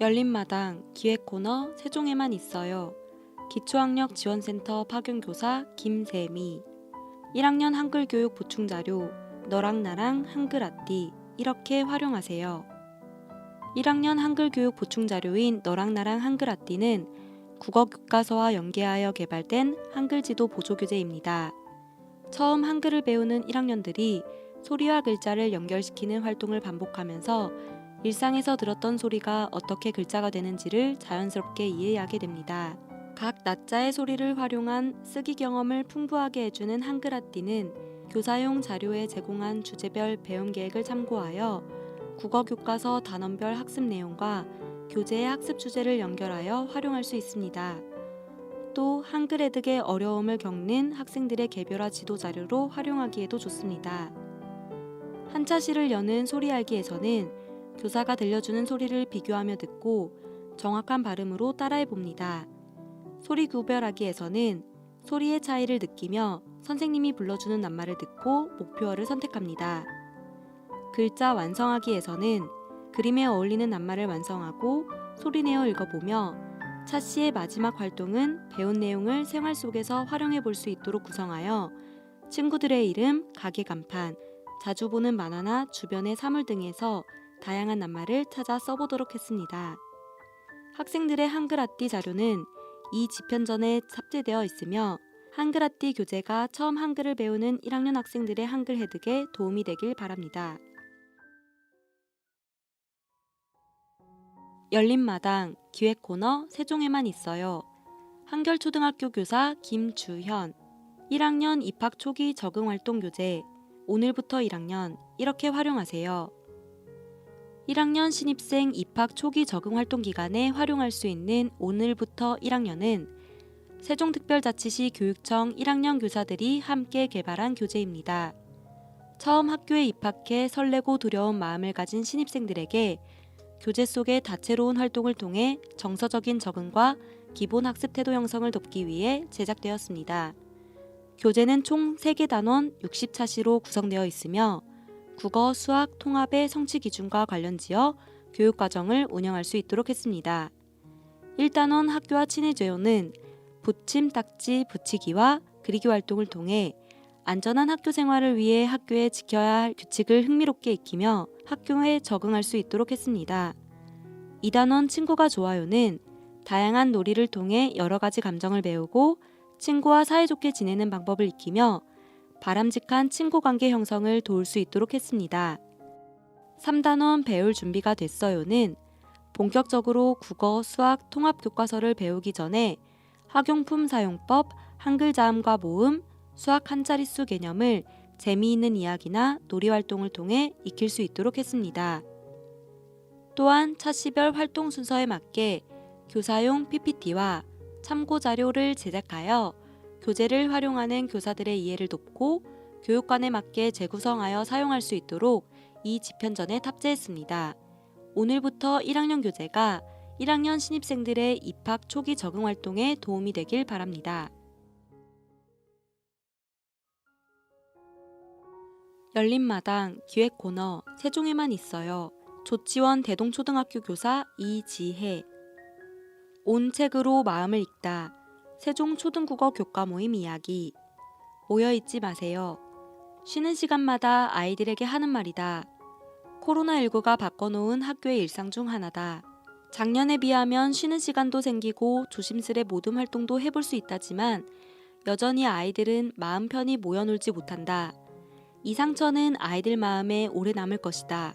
열린마당 기획코너 세종에만 있어요. 기초학력 지원센터 파견교사 김세미. 1학년 한글교육 보충자료 너랑 나랑 한글아띠 이렇게 활용하세요. 1학년 한글교육 보충자료인 너랑 나랑 한글아띠는 국어교과서와 연계하여 개발된 한글지도 보조교재입니다. 처음 한글을 배우는 1학년들이 소리와 글자를 연결시키는 활동을 반복하면서 일상에서 들었던 소리가 어떻게 글자가 되는지를 자연스럽게 이해하게 됩니다. 각 낮자의 소리를 활용한 쓰기 경험을 풍부하게 해주는 한글아띠는 교사용 자료에 제공한 주제별 배움 계획을 참고하여 국어교과서 단원별 학습 내용과 교재의 학습 주제를 연결하여 활용할 수 있습니다. 또 한글 에득의 어려움을 겪는 학생들의 개별화 지도 자료로 활용하기에도 좋습니다. 한자시를 여는 소리 알기에서는 교사가 들려주는 소리를 비교하며 듣고 정확한 발음으로 따라해 봅니다. 소리 구별하기에서는 소리의 차이를 느끼며 선생님이 불러주는 낱말을 듣고 목표어를 선택합니다. 글자 완성하기에서는 그림에 어울리는 낱말을 완성하고 소리내어 읽어보며 차씨의 마지막 활동은 배운 내용을 생활 속에서 활용해 볼 수 있도록 구성하여 친구들의 이름, 가게 간판, 자주 보는 만화나 주변의 사물 등에서 다양한 낱말을 찾아 써보도록 했습니다. 학생들의 한글아띠 자료는 이 집현전에 탑재되어 있으며 한글아띠 교재가 처음 한글을 배우는 1학년 학생들의 한글 해득에 도움이 되길 바랍니다. 열린마당 기획코너 세종에만 있어요. 한결초등학교 교사 김주현. 1학년 입학 초기 적응활동 교재, 오늘부터 1학년 이렇게 활용하세요. 1학년 신입생 입학 초기 적응활동 기간에 활용할 수 있는 오늘부터 1학년은 세종특별자치시 교육청 1학년 교사들이 함께 개발한 교재입니다. 처음 학교에 입학해 설레고 두려운 마음을 가진 신입생들에게 교재 속의 다채로운 활동을 통해 정서적인 적응과 기본 학습 태도 형성을 돕기 위해 제작되었습니다. 교재는 총 3개 단원 60차시로 구성되어 있으며 국어, 수학, 통합의 성취 기준과 관련지어 교육과정을 운영할 수 있도록 했습니다. 1단원 학교와 친해져요는 붙임 딱지 붙이기와 그리기 활동을 통해 안전한 학교 생활을 위해 학교에 지켜야 할 규칙을 흥미롭게 익히며 학교에 적응할 수 있도록 했습니다. 2단원 친구가 좋아요는 다양한 놀이를 통해 여러 가지 감정을 배우고 친구와 사이좋게 지내는 방법을 익히며 바람직한 친구 관계 형성을 도울 수 있도록 했습니다. 3단원 배울 준비가 됐어요는 본격적으로 국어, 수학, 통합 교과서를 배우기 전에 학용품 사용법, 한글 자음과 모음, 수학 한자릿수 개념을 재미있는 이야기나 놀이 활동을 통해 익힐 수 있도록 했습니다. 또한 차시별 활동 순서에 맞게 교사용 PPT와 참고 자료를 제작하여 교재를 활용하는 교사들의 이해를 돕고 교육관에 맞게 재구성하여 사용할 수 있도록 이 집현전에 탑재했습니다. 오늘부터 1학년 교재가 1학년 신입생들의 입학 초기 적응 활동에 도움이 되길 바랍니다. 열린마당 기획 코너 세종에만 있어요. 조치원 대동초등학교 교사 이지혜. 온 책으로 마음을 읽다. 세종초등국어 교과 모임 이야기. 모여있지 마세요. 쉬는 시간마다 아이들에게 하는 말이다. 코로나19가 바꿔놓은 학교의 일상 중 하나다. 작년에 비하면 쉬는 시간도 생기고 조심스레 모둠 활동도 해볼 수 있다지만 여전히 아이들은 마음 편히 모여놀지 못한다. 이 상처는 아이들 마음에 오래 남을 것이다.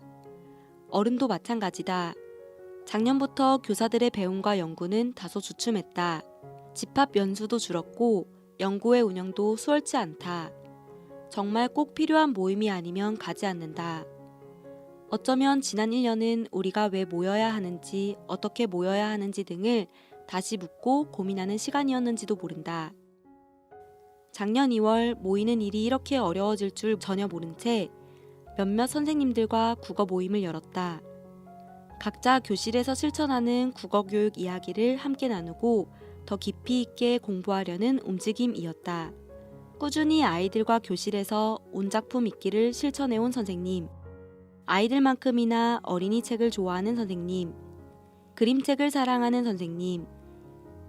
어른도 마찬가지다. 작년부터 교사들의 배움과 연구는 다소 주춤했다. 집합 연수도 줄었고 연구회 운영도 수월치 않다. 정말 꼭 필요한 모임이 아니면 가지 않는다. 어쩌면 지난 1년은 우리가 왜 모여야 하는지, 어떻게 모여야 하는지 등을 다시 묻고 고민하는 시간이었는지도 모른다. 작년 2월 모이는 일이 이렇게 어려워질 줄 전혀 모른 채 몇몇 선생님들과 국어 모임을 열었다. 각자 교실에서 실천하는 국어교육 이야기를 함께 나누고 더 깊이 있게 공부하려는 움직임이었다. 꾸준히 아이들과 교실에서 온작품 읽기를 실천해온 선생님, 아이들만큼이나 어린이 책을 좋아하는 선생님, 그림책을 사랑하는 선생님,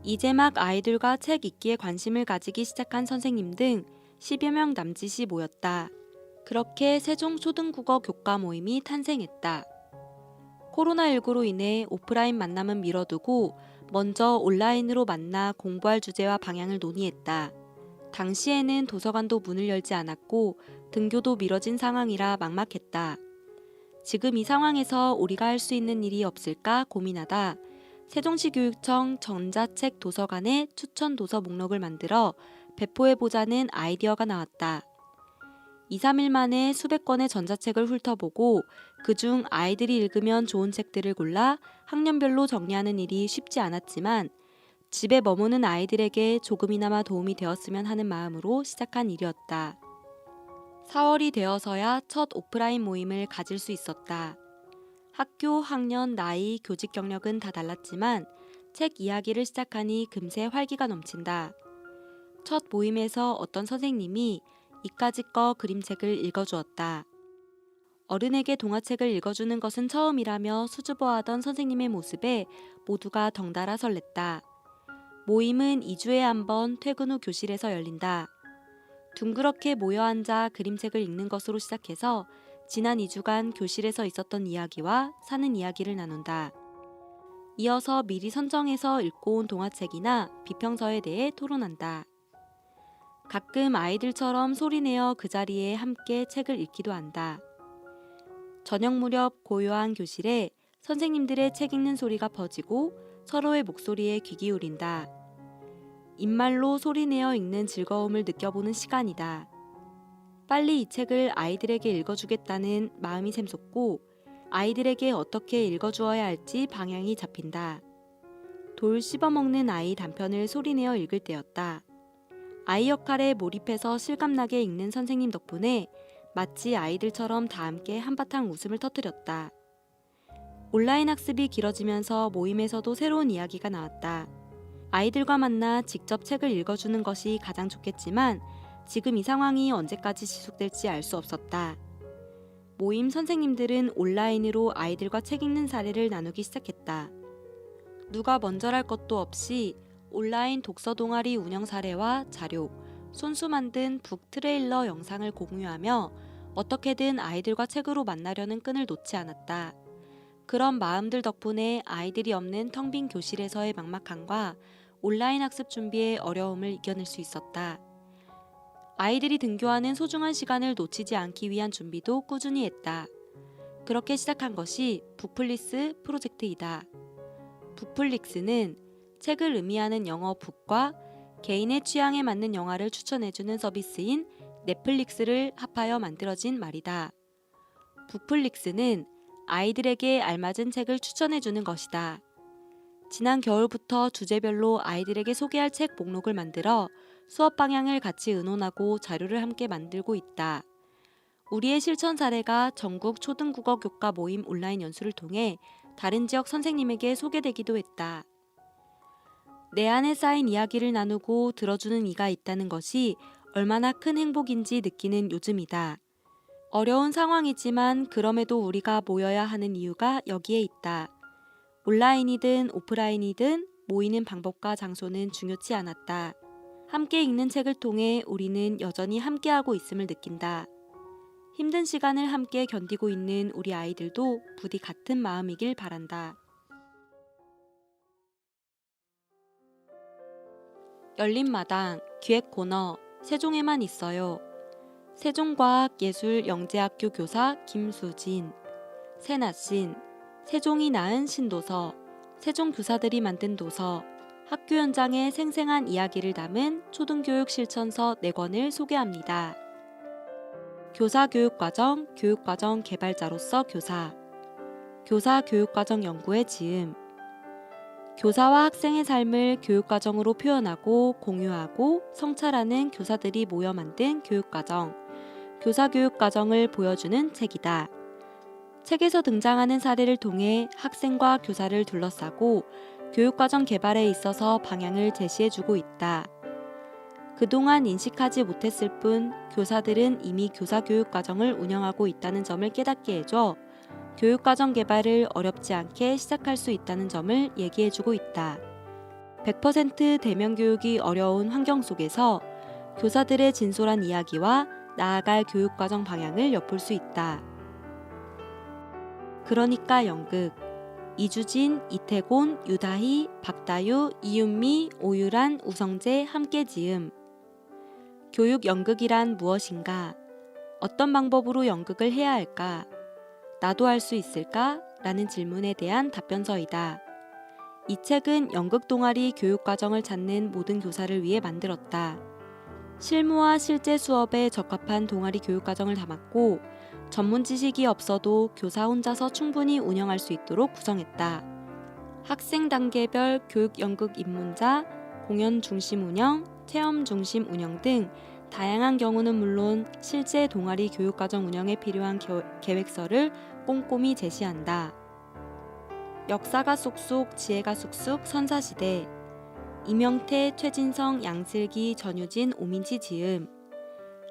이제 막 아이들과 책 읽기에 관심을 가지기 시작한 선생님 등 10여 명 남짓이 모였다. 그렇게 세종초등국어 교과 모임이 탄생했다. 코로나19로 인해 오프라인 만남은 미뤄두고 먼저 온라인으로 만나 공부할 주제와 방향을 논의했다. 당시에는 도서관도 문을 열지 않았고 등교도 미뤄진 상황이라 막막했다. 지금 이 상황에서 우리가 할 수 있는 일이 없을까 고민하다 세종시 교육청 전자책 도서관에 추천 도서 목록을 만들어 배포해보자는 아이디어가 나왔다. 2, 3일 만에 수백 권의 전자책을 훑어보고 그중 아이들이 읽으면 좋은 책들을 골라 학년별로 정리하는 일이 쉽지 않았지만 집에 머무는 아이들에게 조금이나마 도움이 되었으면 하는 마음으로 시작한 일이었다. 4월이 되어서야 첫 오프라인 모임을 가질 수 있었다. 학교, 학년, 나이, 교직 경력은 다 달랐지만 책 이야기를 시작하니 금세 활기가 넘친다. 첫 모임에서 어떤 선생님이 이까짓 거 그림책을 읽어주었다. 어른에게 동화책을 읽어주는 것은 처음이라며 수줍어하던 선생님의 모습에 모두가 덩달아 설렜다. 모임은 2주에 한 번 퇴근 후 교실에서 열린다. 둥그렇게 모여 앉아 그림책을 읽는 것으로 시작해서 지난 2주간 교실에서 있었던 이야기와 사는 이야기를 나눈다. 이어서 미리 선정해서 읽고 온 동화책이나 비평서에 대해 토론한다. 가끔 아이들처럼 소리내어 그 자리에 함께 책을 읽기도 한다. 저녁 무렵 고요한 교실에 선생님들의 책 읽는 소리가 퍼지고 서로의 목소리에 귀 기울인다. 입말로 소리내어 읽는 즐거움을 느껴보는 시간이다. 빨리 이 책을 아이들에게 읽어주겠다는 마음이 샘솟고 아이들에게 어떻게 읽어주어야 할지 방향이 잡힌다. 돌 씹어먹는 아이 단편을 소리내어 읽을 때였다. 아이 역할에 몰입해서 실감나게 읽는 선생님 덕분에 마치 아이들처럼 다 함께 한바탕 웃음을 터뜨렸다. 온라인 학습이 길어지면서 모임에서도 새로운 이야기가 나왔다. 아이들과 만나 직접 책을 읽어주는 것이 가장 좋겠지만 지금 이 상황이 언제까지 지속될지 알 수 없었다. 모임 선생님들은 온라인으로 아이들과 책 읽는 사례를 나누기 시작했다. 누가 먼저랄 것도 없이 온라인 독서 동아리 운영 사례와 자료, 손수 만든 북 트레일러 영상을 공유하며 어떻게든 아이들과 책으로 만나려는 끈을 놓지 않았다. 그런 마음들 덕분에 아이들이 없는 텅 빈 교실에서의 막막함과 온라인 학습 준비의 어려움을 이겨낼 수 있었다. 아이들이 등교하는 소중한 시간을 놓치지 않기 위한 준비도 꾸준히 했다. 그렇게 시작한 것이 북플릭스 프로젝트이다. 북플릭스는 책을 의미하는 영어 북과 개인의 취향에 맞는 영화를 추천해주는 서비스인 넷플릭스를 합하여 만들어진 말이다. 북플릭스는 아이들에게 알맞은 책을 추천해주는 것이다. 지난 겨울부터 주제별로 아이들에게 소개할 책 목록을 만들어 수업 방향을 같이 의논하고 자료를 함께 만들고 있다. 우리의 실천 사례가 전국 초등국어 교과 모임 온라인 연수를 통해 다른 지역 선생님에게 소개되기도 했다. 내 안에 쌓인 이야기를 나누고 들어주는 이가 있다는 것이 얼마나 큰 행복인지 느끼는 요즘이다. 어려운 상황이지만 그럼에도 우리가 모여야 하는 이유가 여기에 있다. 온라인이든 오프라인이든 모이는 방법과 장소는 중요치 않았다. 함께 읽는 책을 통해 우리는 여전히 함께하고 있음을 느낀다. 힘든 시간을 함께 견디고 있는 우리 아이들도 부디 같은 마음이길 바란다. 열린 마당, 기획 코너, 세종에만 있어요. 세종과학예술영재학교 교사 김수진, 세나신, 세종이 낳은 신도서, 세종 교사들이 만든 도서, 학교 현장의 생생한 이야기를 담은 초등교육 실천서 4권을 소개합니다. 교사교육과정, 교육과정 개발자로서 교사, 교사교육과정 연구의 지음, 교사와 학생의 삶을 교육과정으로 표현하고 공유하고 성찰하는 교사들이 모여 만든 교육과정, 교사교육과정을 보여주는 책이다. 책에서 등장하는 사례를 통해 학생과 교사를 둘러싸고 교육과정 개발에 있어서 방향을 제시해주고 있다. 그동안 인식하지 못했을 뿐 교사들은 이미 교사교육과정을 운영하고 있다는 점을 깨닫게 해줘 교육과정 개발을 어렵지 않게 시작할 수 있다는 점을 얘기해주고 있다. 100% 대면 교육이 어려운 환경 속에서 교사들의 진솔한 이야기와 나아갈 교육과정 방향을 엿볼 수 있다. 그러니까 연극, 이주진, 이태곤, 유다희, 박다유, 이윤미, 오유란, 우성재 함께 지음. 교육 연극이란 무엇인가? 어떤 방법으로 연극을 해야 할까? 나도 할 수 있을까? 라는 질문에 대한 답변서이다. 이 책은 연극 동아리 교육과정을 찾는 모든 교사를 위해 만들었다. 실무와 실제 수업에 적합한 동아리 교육과정을 담았고 전문 지식이 없어도 교사 혼자서 충분히 운영할 수 있도록 구성했다. 학생 단계별 교육 연극 입문자, 공연 중심 운영, 체험 중심 운영 등 다양한 경우는 물론 실제 동아리 교육과정 운영에 필요한 계획서를 꼼꼼히 제시한다. 역사가 쏙쏙, 지혜가 쑥쑥 선사시대. 이명태, 최진성, 양슬기, 전유진, 오민치 지음.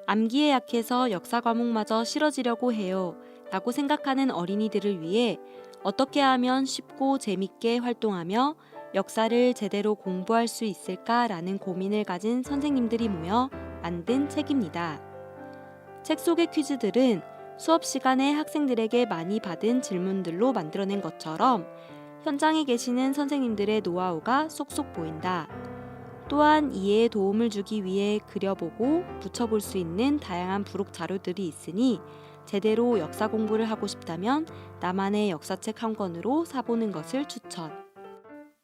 암기에 약해서 역사 과목마저 싫어지려고 해요 라고 생각하는 어린이들을 위해 어떻게 하면 쉽고 재밌게 활동하며 역사를 제대로 공부할 수 있을까라는 고민을 가진 선생님들이 모여 만든 책입니다. 책 속의 퀴즈들은 수업 시간에 학생들에게 많이 받은 질문들로 만들어낸 것처럼 현장에 계시는 선생님들의 노하우가 쏙쏙 보인다. 또한 이해에 도움을 주기 위해 그려보고 붙여볼 수 있는 다양한 부록 자료들이 있으니 제대로 역사 공부를 하고 싶다면 나만의 역사책 한 권으로 사보는 것을 추천.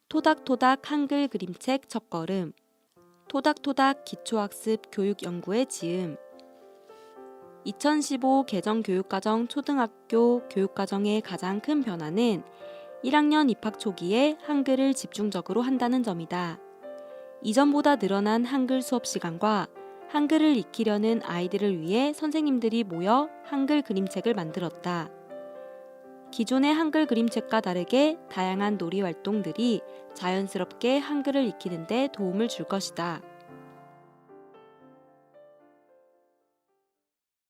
토닥토닥 한글 그림책 첫걸음. 토닥토닥 기초학습 교육연구의 지음 2015 개정교육과정 초등학교 교육과정의 가장 큰 변화는 1학년 입학 초기에 한글을 집중적으로 한다는 점이다. 이전보다 늘어난 한글 수업 시간과 한글을 익히려는 아이들을 위해 선생님들이 모여 한글 그림책을 만들었다. 기존의 한글 그림책과 다르게 다양한 놀이 활동들이 자연스럽게 한글을 익히는 데 도움을 줄 것이다.